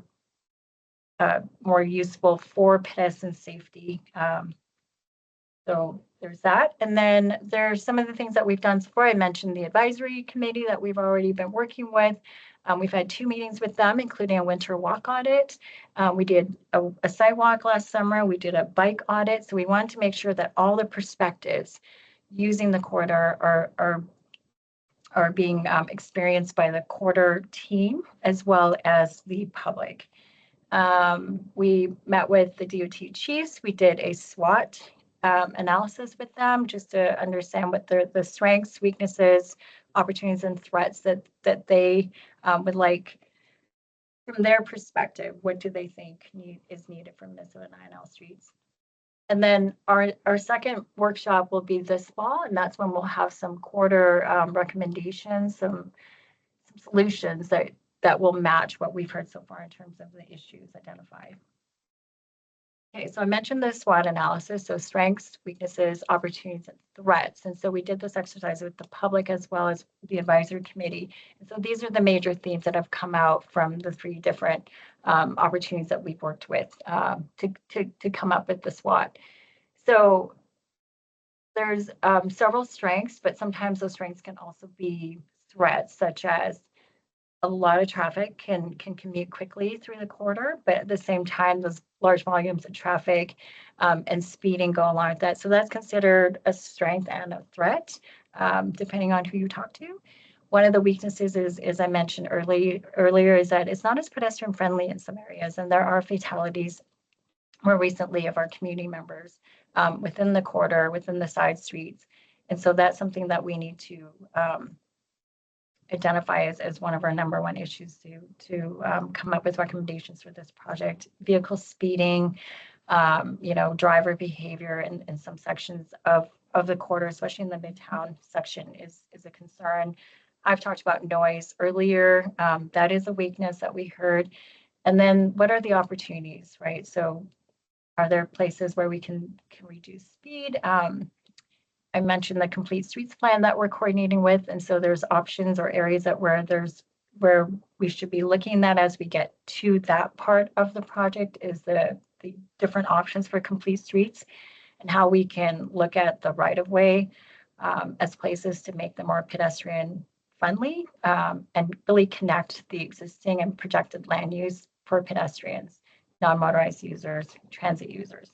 more useful for pedestrian safety. So there's that. And then there's some of the things that we've done before. I mentioned the advisory committee that we've already been working with. We've had 2 meetings with them, including a winter walk audit. We did a site walk last summer. We did a bike audit. So we wanted to make sure that all the perspectives using the corridor are being experienced by the corridor team as well as the public. We met with the DOT chiefs. We did a SWOT analysis with them just to understand what the strengths, weaknesses, opportunities, and threats that they would like from their perspective. What do they think is needed from Minnesota 9L streets? And then our second workshop will be this fall, and that's when we'll have some corridor recommendations, some solutions that will match what we've heard so far in terms of the issues identified. Okay, so I mentioned the SWOT analysis, so strengths, weaknesses, opportunities, and threats. And so we did this exercise with the public as well as the advisory committee. And so these are the major themes that have come out from the 3 different opportunities that we've worked with to come up with the SWOT. So there's several strengths, but sometimes those strengths can also be threats, such as a lot of traffic can commute quickly through the corridor, but at the same time, those large volumes of traffic and speeding go along with that. So that's considered a strength and a threat, depending on who you talk to. One of the weaknesses is, as I mentioned earlier, is that it's not as pedestrian friendly in some areas, and there are fatalities more recently of our community members within the corridor, within the side streets. And so that's something that we need to identify as one of our #1 issues to come up with recommendations for this project. Vehicle speeding, you know, driver behavior in some sections of the corridor, especially in the Midtown section, is a concern. I've talked about noise earlier. That is a weakness that we heard. And then what are the opportunities, right? So are there places where we can reduce speed? I mentioned the complete streets plan that we're coordinating with. And so there's options or areas where we should be looking at as we get to that part of the project is the different options for complete streets and how we can look at the right of way as places to make them more pedestrian friendly and really connect the existing and projected land use for pedestrians, non-motorized users, transit users.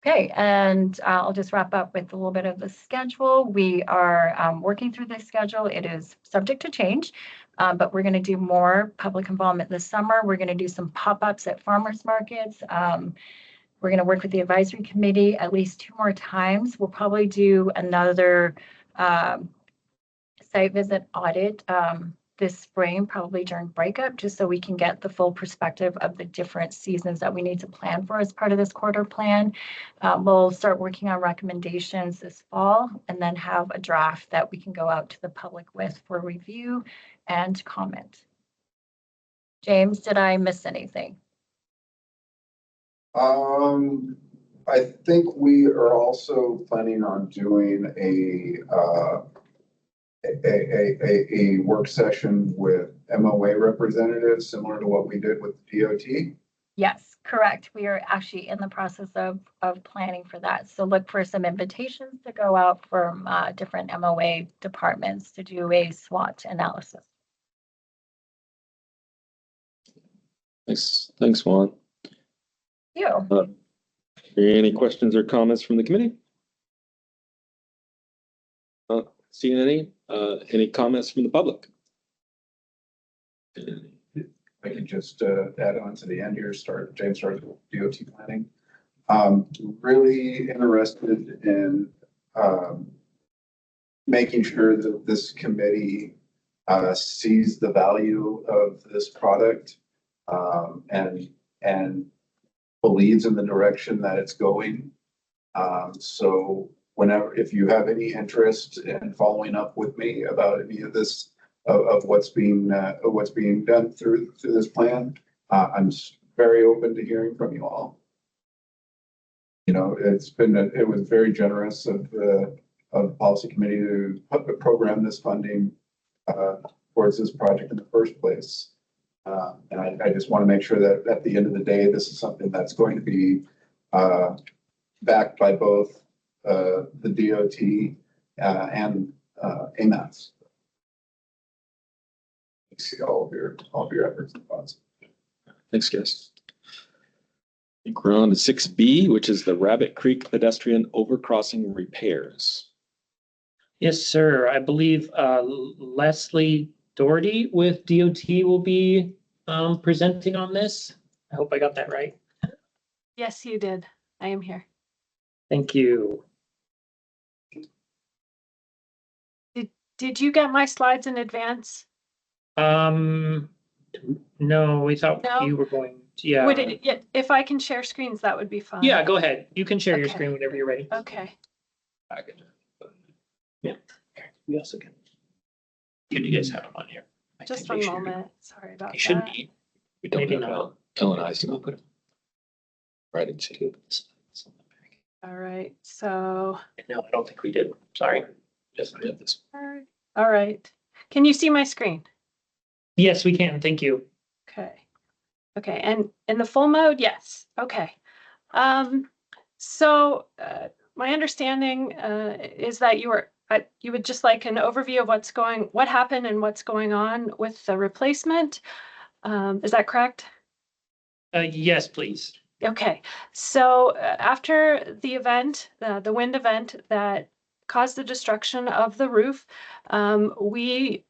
Okay, and I'll just wrap up with a little bit of the schedule. We are working through the schedule. It is subject to change, but we're going to do more public involvement this summer. We're going to do some pop-ups at farmers markets. We're going to work with the advisory committee at least 2 more times. We'll probably do another site visit audit this spring, probably during breakup, just so we can get the full perspective of the different seasons that we need to plan for as part of this corridor plan. We'll start working on recommendations this fall and then have a draft that we can go out to the public with for review and comment. James, did I miss anything? I think we are also planning on doing a work session with MOA representatives, similar to what we did with DOT. Yes, correct. We are actually in the process of planning for that. So look for some invitations to go out from different MOA departments to do a SWOT analysis. Thanks, Juan. You. Any questions or comments from the committee? Seeing any comments from the public? I could just add on to the end here, James started with DOT planning. Really interested in making sure that this committee sees the value of this product and believes in the direction that it's going. So if you have any interest in following up with me about any of this, of what's being done through this plan, I'm very open to hearing from you all. You know, it was very generous of the policy committee to program this funding towards this project in the first place. And I just want to make sure that at the end of the day, this is something that's going to be backed by both the DOT and AMATs. See all of your efforts and thoughts. Thanks, guys. I think we're on to 6B, which is the Rabbit Creek pedestrian overcrossing repairs. Yes, sir. I believe Leslie Doherty with DOT will be presenting on this. I hope I got that right. Yes, you did. I am here. Thank you. Did you get my slides in advance? No, we thought No? you were going to, yeah. Would it, if I can share screens, that would be fine. Yeah, go ahead. You can share your Okay. screen whenever you're ready. Okay. Yeah. We also can. You guys have them on here. I Just think one they should- moment. Sorry about They should that. be. We don't Maybe have not. Ellen and I, so we'll put them right into All right. So, No, I don't think we did. Sorry. Yes, I did this. all right. Can you see my screen? Yes, we can. Thank you. Okay. Okay. And in the full mode, yes. Okay. So my understanding is that you would just like an overview of what happened and what's going on with the replacement. Is that correct? Yes, please. Okay. So after the event, the wind event that caused the destruction of the roof, we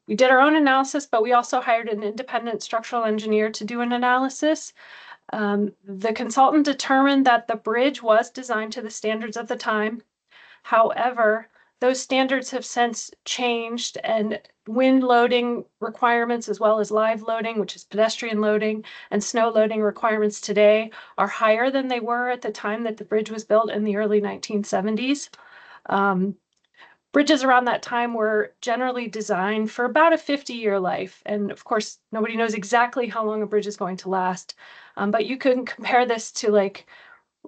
did our own analysis, but we also hired an independent structural engineer to do an analysis. The consultant determined that the bridge was designed to the standards of the time. However, those standards have since changed, and wind loading requirements, as well as live loading, which is pedestrian loading, and snow loading requirements today are higher than they were at the time that the bridge was built in the early 1970s. Bridges around that time were generally designed for about a 50-year life. And of course, nobody knows exactly how long a bridge is going to last. But you can compare this to like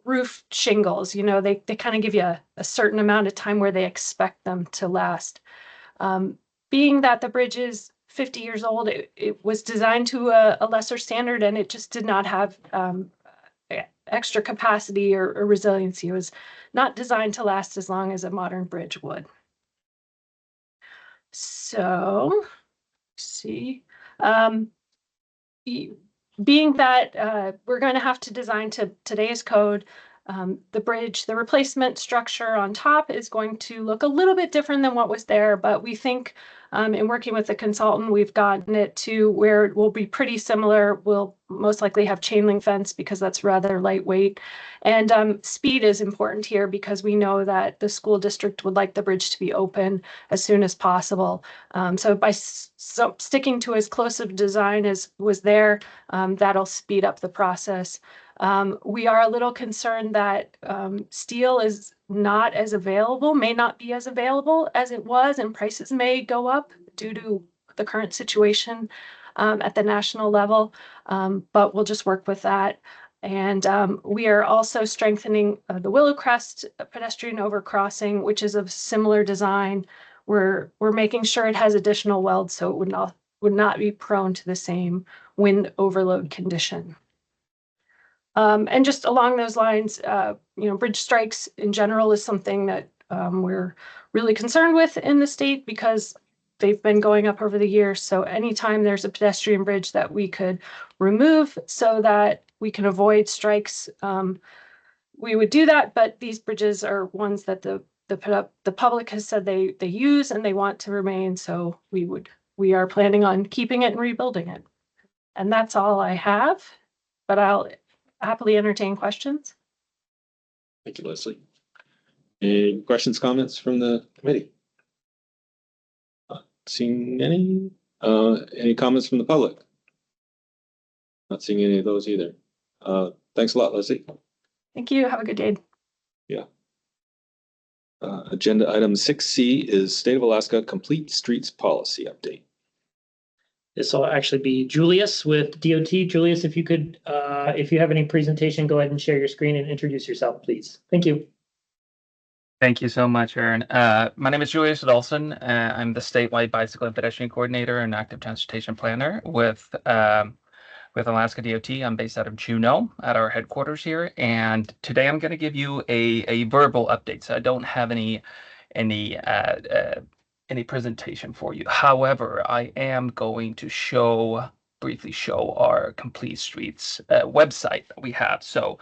roof shingles. You know, they kind of give you a certain amount of time where they expect them to last. Being that the bridge is 50 years old, it was designed to a lesser standard, and it just did not have extra capacity or resiliency. It was not designed to last as long as a modern bridge would. So, let's see. Being that we're going to have to design to today's code, the bridge, the replacement structure on top is going to look a little bit different than what was there, but we think in working with the consultant, we've gotten it to where it will be pretty similar. We'll most likely have chain link fence because that's rather lightweight. And speed is important here because we know that the school district would like the bridge to be open as soon as possible. So by sticking to as close of design as was there, that'll speed up the process. We are a little concerned that steel is not as available, may not be as available as it was, and prices may go up due to the current situation at the national level, but we'll just work with that. And we are also strengthening the Willowcrest pedestrian overcrossing, which is of similar design. We're making sure it has additional welds so it would not be prone to the same wind overload condition. And just along those lines, bridge strikes in general is something that we're really concerned with in the state because they've been going up over the years. So anytime there's a pedestrian bridge that we could remove so that we can avoid strikes, we would do that. But these bridges are ones that the public has said they use and they want to remain. So we are planning on keeping it and rebuilding it. And that's all I have, but I'll happily entertain questions. Thank you, Leslie. Any questions, comments from the committee? Not seeing any. Any comments from the public? Not seeing any of those either. Thanks a lot, Leslie. Thank you. Have a good day. Yeah. Agenda item 6C is State of Alaska Complete Streets Policy Update. This will actually be Julius with DOT. Julius, if you could, if you have any presentation, go ahead and share your screen and introduce yourself, please. Thank you. Thank you so much, Aaron. My name is Julius Adolson. I'm the statewide bicycle and pedestrian coordinator and active transportation planner with Alaska DOT. I'm based out of Juneau at our headquarters here. And today I'm going to give you a verbal update. So I don't have any presentation for you. However, I am going to briefly show our Complete Streets website that we have. So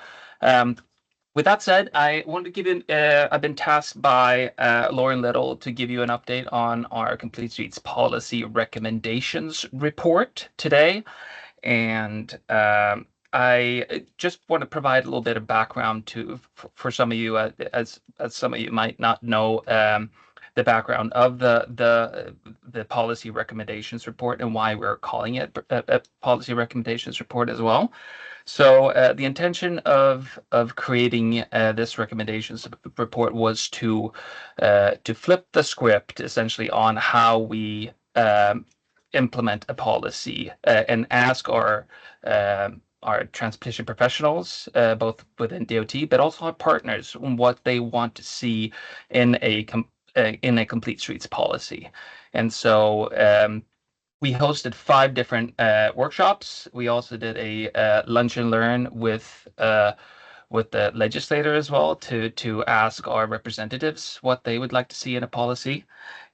with that said, I wanted to give you, I've been tasked by Lauren Little to give you an update on our Complete Streets Policy Recommendations report today. And I just want to provide a little bit of background for some of you, as some of you might not know, the background of the policy recommendations report and why we're calling it a policy recommendations report as well. So the intention of creating this recommendations report was to flip the script essentially on how we implement a policy and ask our transportation professionals, both within DOT, but also our partners, on what they want to see in a Complete Streets policy. And so we hosted 5 different workshops. We also did a lunch and learn with the legislator as well to ask our representatives what they would like to see in a policy.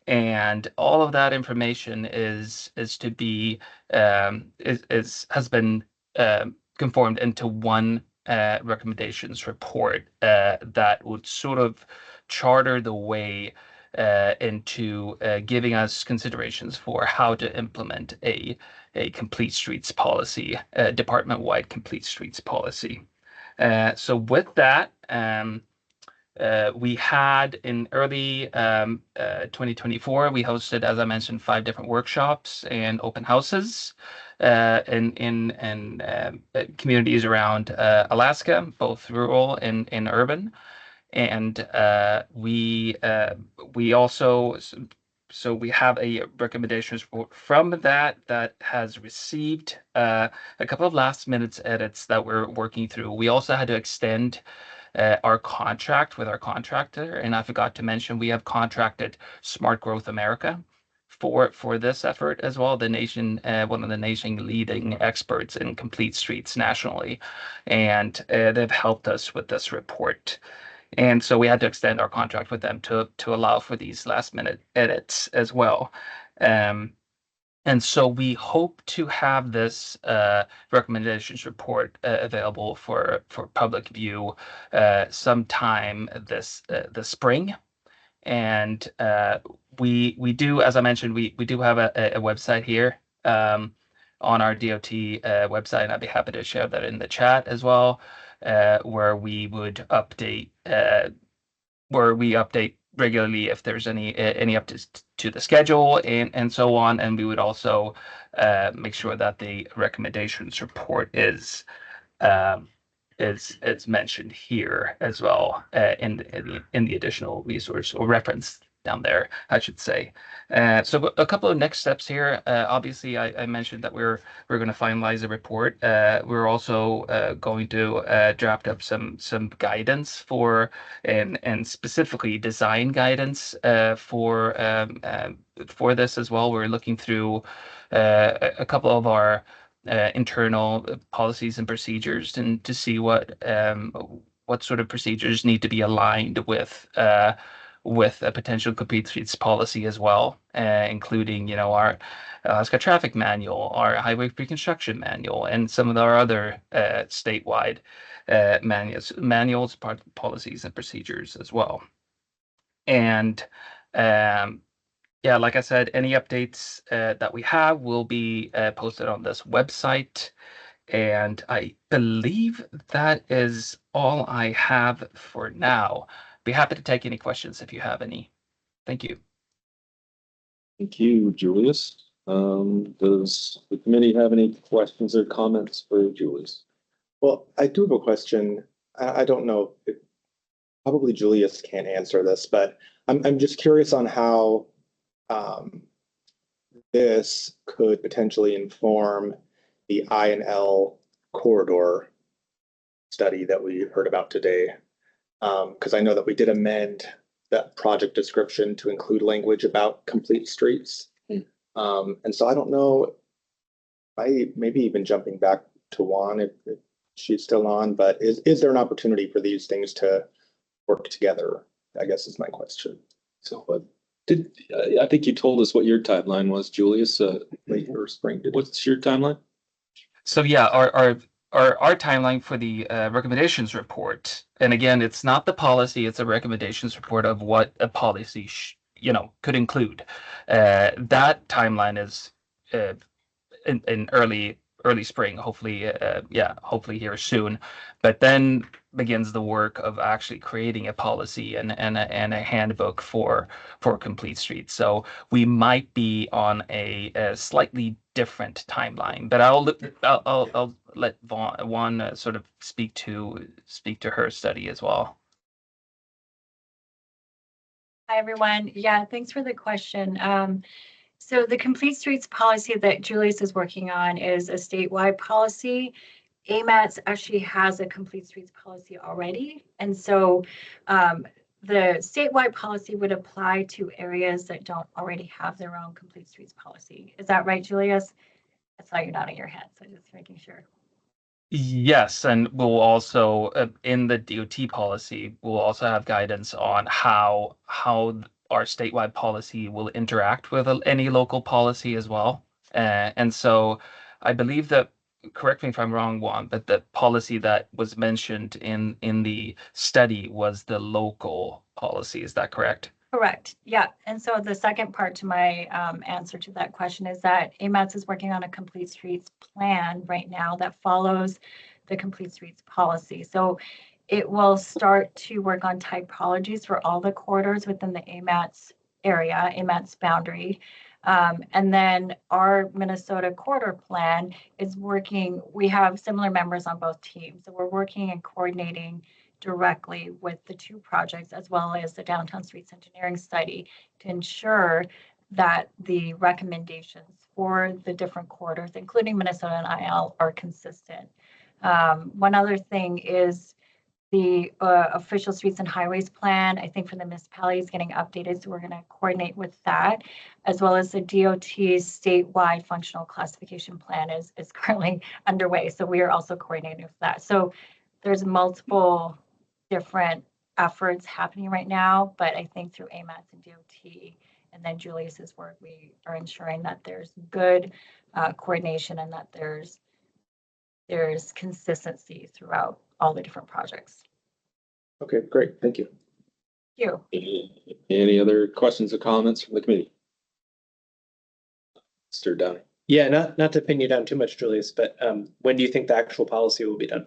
And all of that information has been conformed into one recommendations report that would sort of charter the way into giving us considerations for how to implement a Complete Streets policy, department-wide Complete Streets policy. So with that, we had in early 2024, we hosted, as I mentioned, 5 different workshops and open houses in communities around Alaska, both rural and urban. And we also, so we have a recommendations report from that has received a couple of last minute edits that we're working through. We also had to extend our contract with our contractor, and I forgot to mention we have contracted Smart Growth America for this effort as well. The nation, one of the nation leading experts in complete streets nationally, and they've helped us with this report. And so we had to extend our contract with them to allow for these last minute edits as well. And so we hope to have this recommendations report available for public view sometime this spring. And we do, as I mentioned, we do have a website here on our DOT website, and I'd be happy to share that in the chat as well, where we would update regularly if there's any updates to the schedule and so on. And we would also make sure that the recommendations report is mentioned here as well in the additional resource or reference down there, I should say. So a couple of next steps here. Obviously, I mentioned that we're going to finalize a report. We're also going to draft up some guidance for and specifically design guidance for this as well. We're looking through a couple of our internal policies and procedures and to see what sort of procedures need to be aligned with a potential complete streets policy as well, including, our Alaska traffic manual, our highway pre-construction manual, and some of our other statewide manuals, policies, and procedures as well. And yeah, like I said, any updates that we have will be posted on this website. And I believe that is all I have for now. Be happy to take any questions if you have any. Thank you. Thank you, Julius. Does the committee have any questions or comments for Julius? Well, I do have a question. I don't know if probably Julius can't answer this, but I'm just curious on how this could potentially inform the I&L corridor study that we heard about today. Because I know that we did amend that project description to include language about complete streets. And so I don't know, maybe even jumping back to Juan if she's still on, but is there an opportunity for these things to work together? I guess is my question. So I think you told us what your timeline was, Julius, late or spring. What's your timeline? So yeah, our timeline for the recommendations report, and again, it's not the policy; it's a recommendations report of what a policy could include. That timeline is in early spring, hopefully, hopefully here soon. But then begins the work of actually creating a policy and a handbook for complete streets. So we might be on a slightly different timeline. But I'll let Juan sort of speak to her study as well. Hi, everyone. Yeah, thanks for the question. So the Complete Streets policy that Julius is working on is a statewide policy. AMATS actually has a Complete Streets policy already. And so the statewide policy would apply to areas that don't already have their own Complete Streets policy. Is that right, Julius? I saw you nodding your head, so just making sure. Yes, and we'll also in the DOT policy, we'll also have guidance on how our statewide policy will interact with any local policy as well. And so I believe that, correct me if I'm wrong, Juan, but the policy that was mentioned in the study was the local policy. Is that correct? Correct. Yeah. And so the second part to my answer to that question is that AMATS is working on a Complete Streets plan right now that follows the Complete Streets policy. So it will start to work on typologies for all the corridors within the AMATS area, AMATS boundary. And then our Minnesota corridor plan is working, we have similar members on both teams. So we're working and coordinating directly with the two projects as well as the Downtown Streets Engineering Study to ensure that the recommendations for the different corridors, including Minnesota and IL, are consistent. One other thing is the official streets and highways plan, I think for the municipality is getting updated. So we're going to coordinate with that, as well as the DOT's statewide functional classification plan is currently underway. So we are also coordinating with that. So there's multiple different efforts happening right now, but I think through AMATS and DOT and then Julius's work, we are ensuring that there's good coordination and that there's consistency throughout all the different projects. Okay, great. Thank you. Thank you. Any other questions or comments from the committee? Mr. Downey. Yeah, not to pin you down too much, Julius, but when do you think the actual policy will be done?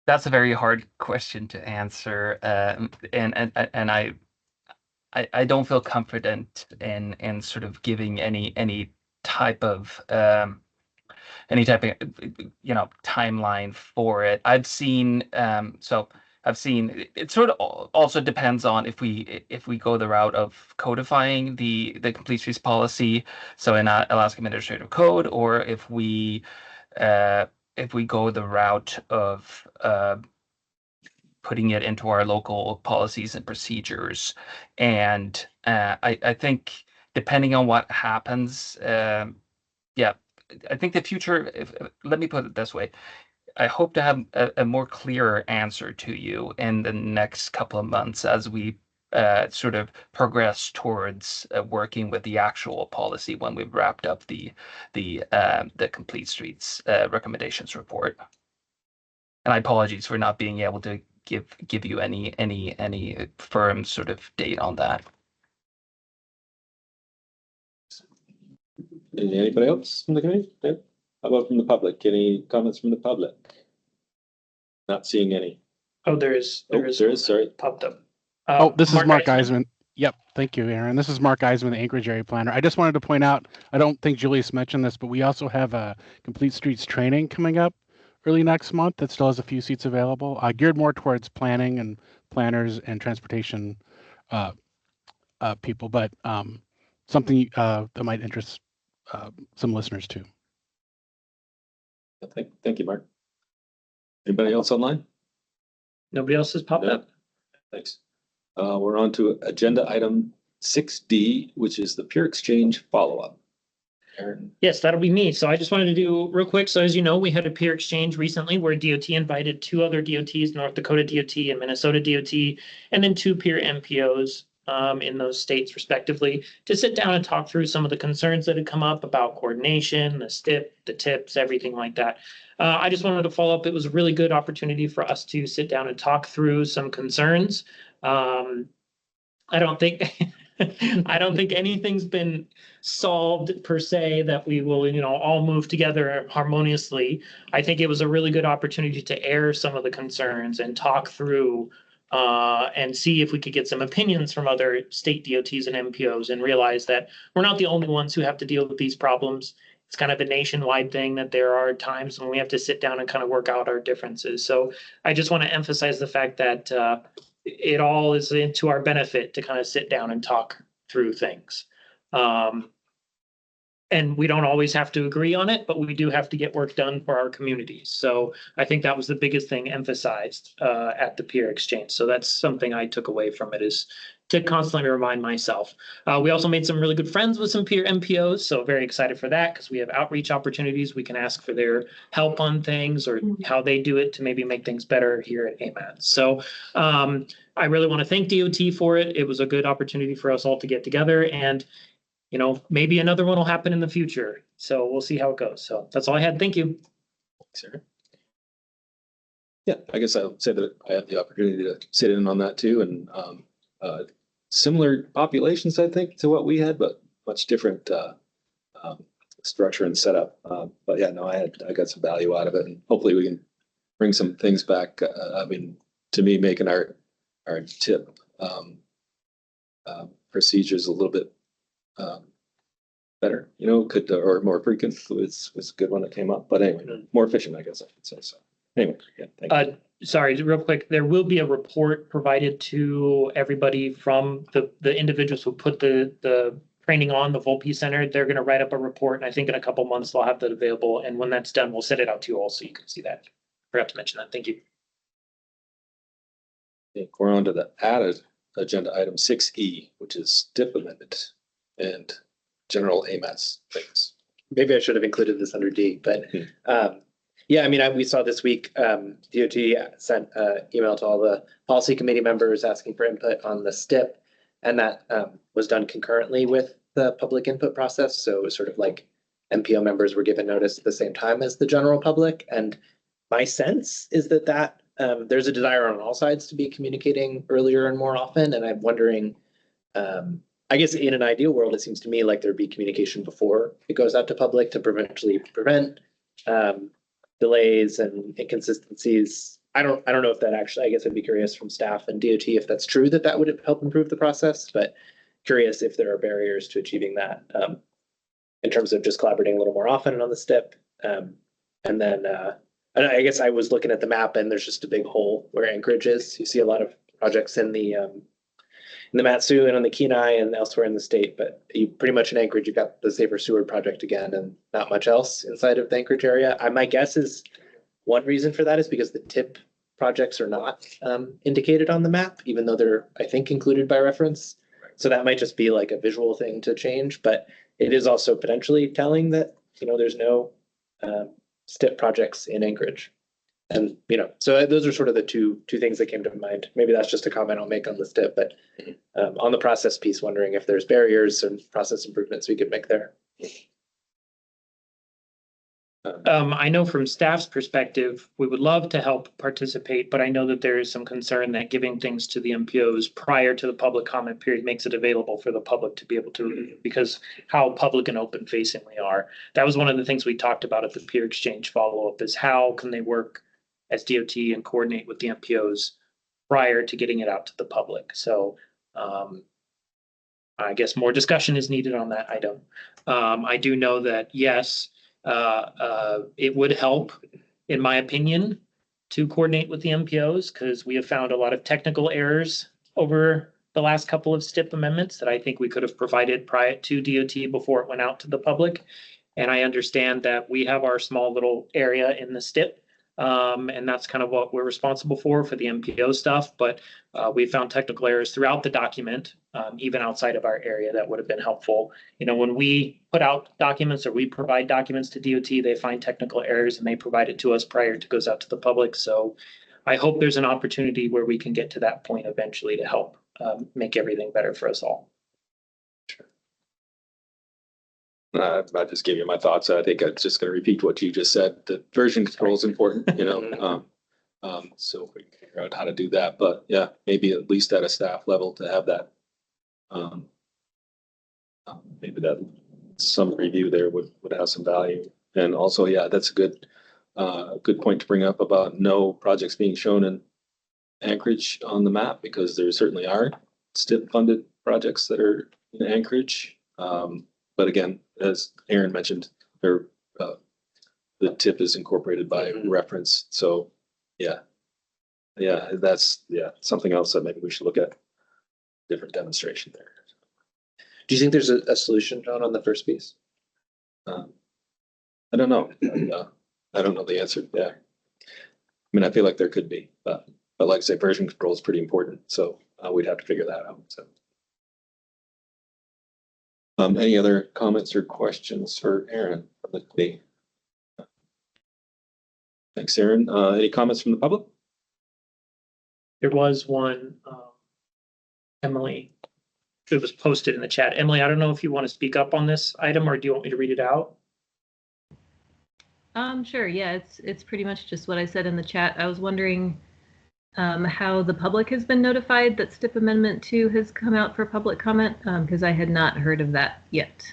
That's a very hard question to answer, and I don't feel confident in sort of giving any type of timeline for it. I've seen so I've seen it sort of also depends on if we go the route of codifying the complete streets policy, so in Alaska Administrative Code, or if we go the route of putting it into our local policies and procedures. And I think depending on what happens, yeah, I think the future, let me put it this way. I hope to have a more clearer answer to you in the next couple of months as we sort of progress towards working with the actual policy when we've wrapped up the Complete Streets recommendations report. And I apologize for not being able to give you any firm sort of date on that. Anybody else from the committee? No? How about from the public? Any comments from the public? Not seeing any. Oh, there is, sorry. popped up. This is Mark Eisman. Yep. Thank you, Aaron. This is Mark Eisman, the Anchorage Area Planner. I just wanted to point out, I don't think Julius mentioned this, but we also have a Complete Streets training coming up early next month that still has a few seats available, geared more towards planning and planners and transportation people, but something that might interest some listeners too. Thank you, Mark. Anybody else online? Nobody else has popped up. Thanks. We're on to agenda item 6D, which is the peer exchange follow-up. Aaron. Yes, that'll be me. So I just wanted to do real quick. So as you know, we had a peer exchange recently where DOT invited 2 other DOTs, North Dakota DOT and Minnesota DOT, and then 2 peer MPOs in those states respectively, to sit down and talk through some of the concerns that had come up about coordination, the STIP, the tips, everything like that. I just wanted to follow up. It was a really good opportunity for us to sit down and talk through some concerns. I don't think I don't think anything's been solved per se that we will, all move together harmoniously. I think it was a really good opportunity to air some of the concerns and talk through and see if we could get some opinions from other state DOTs and MPOs and realize that we're not the only ones who have to deal with these problems. It's kind of a nationwide thing that there are times when we have to sit down and kind of work out our differences. So I just want to emphasize the fact that it all is to our benefit to kind of sit down and talk through things. And we don't always have to agree on it, but we do have to get work done for our communities. So I think that was the biggest thing emphasized at the peer exchange. So that's something I took away from it, is to constantly remind myself. We also made some really good friends with some peer MPOs. So very excited for that, because we have outreach opportunities. We can ask for their help on things or how they do it to maybe make things better here at AMAT. So I really want to thank DOT for it. It was a good opportunity for us all to get together, and maybe another one will happen in the future. So we'll see how it goes. So that's all I had. Thank you. Thanks, Aaron. Yeah, I guess I'll say that I had the opportunity to sit in on that too, and similar populations, I think, to what we had, but much different structure and setup. But yeah, no, I got some value out of it, and hopefully we can bring some things back. To me, making our tip procedures a little bit better, or more frequent was a good one that came up. But anyway, more efficient, I guess I should say. So anyway, yeah, thank you. Sorry, real quick, there will be a report provided to everybody from the individuals who put the training on the Volpe Center. They're going to write up a report, and I think in a couple months they'll have that available. And when that's done, we'll send it out to you all so you can see that. Forgot to mention that. Thank you. Okay, we're on to the added agenda item 6E, which is STIP Amendment and general AMATs things. Maybe I should have included this under D, but yeah, we saw this week, DOT sent an email to all the policy committee members asking for input on the STIP, and that was done concurrently with the public input process. So it was sort of like MPO members were given notice at the same time as the general public. And my sense is that there's a desire on all sides to be communicating earlier and more often. And I'm wondering, I guess in an ideal world, it seems to me like there'd be communication before it goes out to public to prevent delays and inconsistencies. I don't know if that actually, I guess I'd be curious from staff and DOT if that's true, that would help improve the process, but curious if there are barriers to achieving that in terms of just collaborating a little more often on the STIP. And then And I guess I was looking at the map and there's just a big hole where Anchorage is. You see a lot of projects in the Matsu and on the Kenai and elsewhere in the state, but you pretty much in Anchorage, you've got the Safer Seward project again and not much else inside of the Anchorage area. My guess is one reason for that is because the TIP projects are not indicated on the map, even though they're, I think, included by reference. So that might just be like a visual thing to change, but it is also potentially telling that, there's no STIP projects in Anchorage. And, so those are sort of the two things that came to mind. Maybe that's just a comment I'll make on the STIP, but on the process piece, wondering if there's barriers and process improvements we could make there. I know from staff's perspective, we would love to help participate, but I know that there is some concern that giving things to the MPOs prior to the public comment period makes it available for the public to be able to review, because how public and open facing we are. That was one of the things we talked about at the peer exchange follow-up, is how can they work as DOT and coordinate with the MPOs prior to getting it out to the public. So I guess more discussion is needed on that item. I do know that, yes, it would help, in my opinion, to coordinate with the MPOs, because we have found a lot of technical errors over the last couple of STIP amendments that I think we could have provided prior to DOT before it went out to the public. And I understand that we have our small little area in the STIP, and that's kind of what we're responsible for the MPO stuff. But we found technical errors throughout the document, even outside of our area, that would have been helpful. When we put out documents or we provide documents to DOT, they find technical errors and they provide it to us prior to goes out to the public. So I hope there's an opportunity where we can get to that point eventually to help make everything better for us all. I just gave you my thoughts. I think I'm just going to repeat what you just said. The version control is important, so we can figure out how to do that. But yeah, maybe at least at a staff level to have that. Maybe that some review there would have some value. And also, yeah, that's a good point to bring up about no projects being shown in Anchorage on the map, because there certainly are STIP funded projects that are in Anchorage. But again, as Aaron mentioned, the TIP is incorporated by reference. So yeah, that's something else that maybe we should look at. Different demonstration there. Do you think there's a solution, John, on the first piece? I don't know. I don't know the answer. Yeah. I mean, I feel like there could be, but like I say, version control is pretty important. So we'd have to figure that out. So. Any other comments or questions for Aaron from the committee? Thanks, Aaron. Any comments from the public? There was one, Emily, it was posted in the chat. Emily, I don't know if you want to speak up on this item, or do you want me to read it out? Sure. Yeah, it's pretty much just what I said in the chat. I was wondering how the public has been notified that STIP Amendment 2 has come out for public comment, because I had not heard of that yet.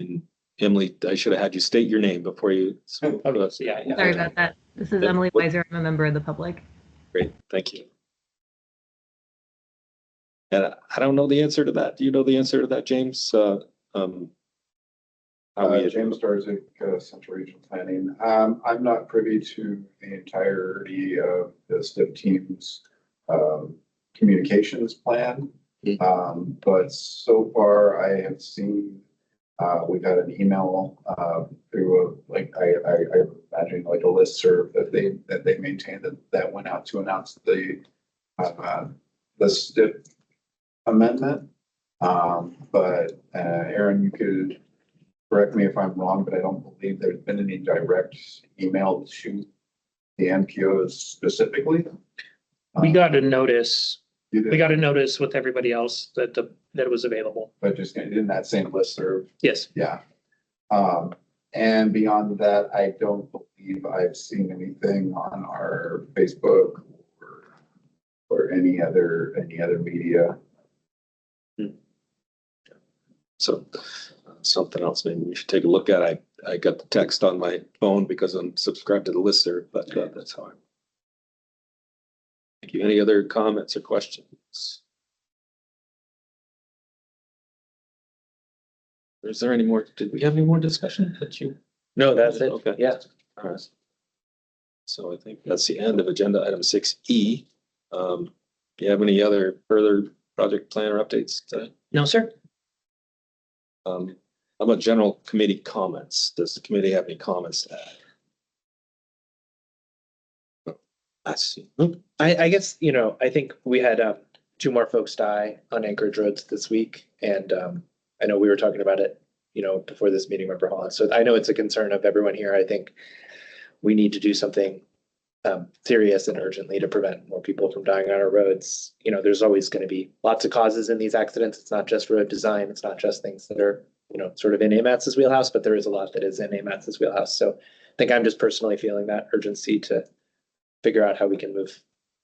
And Emily, I should have had you state your name before you spoke. Yeah. Sorry about that. This is Emily Weiser. I'm a member of the public. Great, thank you. And I don't know the answer to that. Do you know the answer to that, James? James Starzik, Central Regional Planning. I'm not privy to the entirety of the STIP team's communications plan. But so far I have seen, we got an email through I imagine like a listserv that they maintain that went out to announce the STIP amendment. But Aaron, you could correct me if I'm wrong, but I don't believe there's been any direct email to the MPOs specifically. We got a notice. You did, We got a notice with everybody else that it was available. but just in that same listserv. Yes. Yeah. And beyond that, I don't believe I've seen anything on our Facebook or any other media. So something else maybe we should take a look at. I got the text on my phone because I'm subscribed to the listserv, but that's how I'm. Thank you. Any other comments or questions? Is there any more? Did we have any more discussion that you No, that's it. Okay. Yeah. All right. So I think that's the end of agenda item 6E. Do you have any other further project plan or updates today? No, sir. How about general committee comments? Does the committee have any comments to add? I see. I guess, I think we had 2 more folks die on Anchorage roads this week. And I know we were talking about it, before this meeting, Member Holland. So I know it's a concern of everyone here. I think we need to do something serious and urgently to prevent more people from dying on our roads. There's always going to be lots of causes in these accidents. It's not just road design. It's not just things that are, sort of in AMATS's wheelhouse, but there is a lot that is in AMATS's wheelhouse. So I think I'm just personally feeling that urgency to figure out how we can move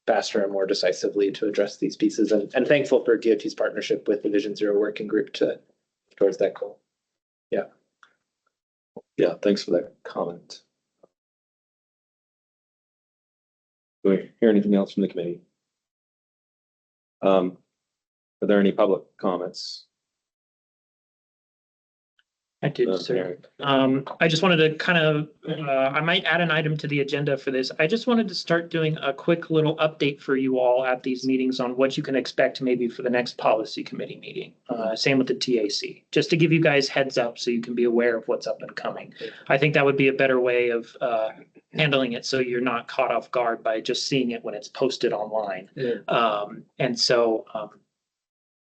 faster and more decisively to address these pieces, and thankful for DOT's partnership with the Vision Zero working group towards that goal. Yeah, thanks for that comment. Do we hear anything else from the committee? Are there any public comments? I did, sir. I just wanted to kind of, I might add an item to the agenda for this. I just wanted to start doing a quick little update for you all at these meetings on what you can expect maybe for the next policy committee meeting. Same with the TAC, just to give you guys heads up so you can be aware of what's up and coming. I think that would be a better way of handling it so you're not caught off guard by just seeing it when it's posted online. And so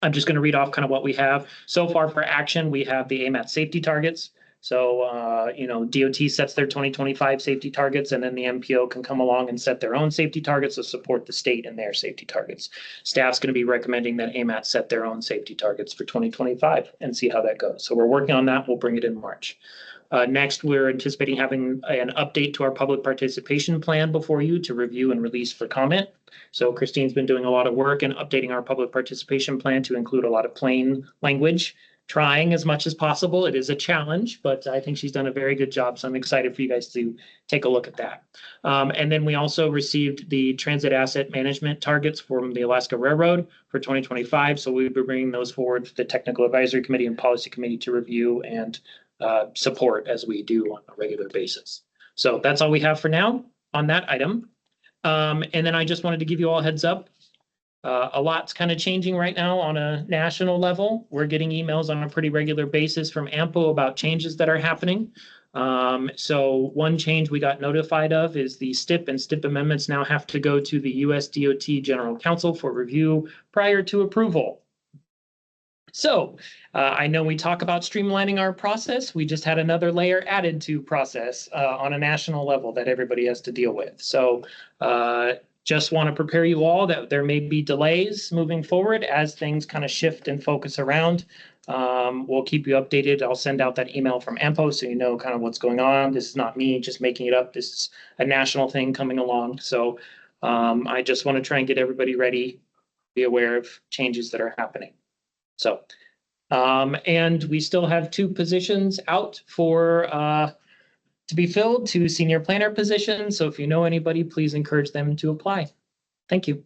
I'm just going to read off kind of what we have. So far for action, we have the AMAT safety targets. So, DOT sets their 2025 safety targets, and then the MPO can come along and set their own safety targets to support the state and their safety targets. Staff's going to be recommending that AMAT set their own safety targets for 2025 and see how that goes. So we're working on that. We'll bring it in March. Next, we're anticipating having an update to our public participation plan before you to review and release for comment. So Christine's been doing a lot of work and updating our public participation plan to include a lot of plain language, trying as much as possible. It is a challenge, but I think she's done a very good job. So I'm excited for you guys to take a look at that. And then we also received the transit asset management targets from the Alaska Railroad for 2025. So we'll be bringing those forward to the Technical Advisory Committee and Policy Committee to review and support as we do on a regular basis. So that's all we have for now on that item. And then I just wanted to give you all a heads up. A lot's kind of changing right now on a national level. We're getting emails on a pretty regular basis from AMPO about changes that are happening. So one change we got notified of is the STIP and STIP amendments now have to go to the US DOT General Counsel for review prior to approval. So I know we talk about streamlining our process. We just had another layer added to process on a national level that everybody has to deal with. So just want to prepare you all that there may be delays moving forward as things kind of shift and focus around. We'll keep you updated. I'll send out that email from AMPO so you know kind of what's going on. This is not me just making it up. This is a national thing coming along. So I just want to try and get everybody ready, be aware of changes that are happening. So, and we still have 2 positions out for to be filled, 2 senior planner positions. So if you know anybody, please encourage them to apply. Thank you.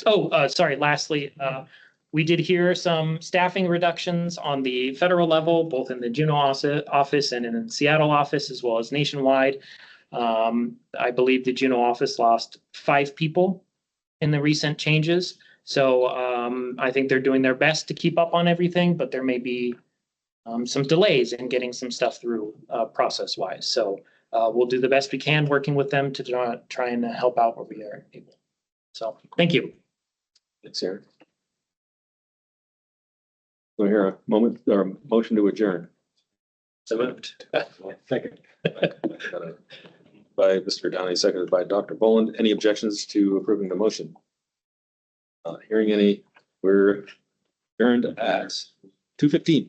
Oh, sorry. Lastly, we did hear some staffing reductions on the federal level, both in the Juneau office and in the Seattle office, as well as nationwide. I believe the Juneau office lost 5 people in the recent changes. So I think they're doing their best to keep up on everything, but there may be some delays in getting some stuff through process-wise. So we'll do the best we can working with them to try and help out where we are able. So thank you. Thanks, Aaron. So here a moment or a motion to adjourn. So moved. Second. By Mr. Downey, seconded by Dr. Boland. Any objections to approving the motion? Hearing any, we're adjourned at 2:15.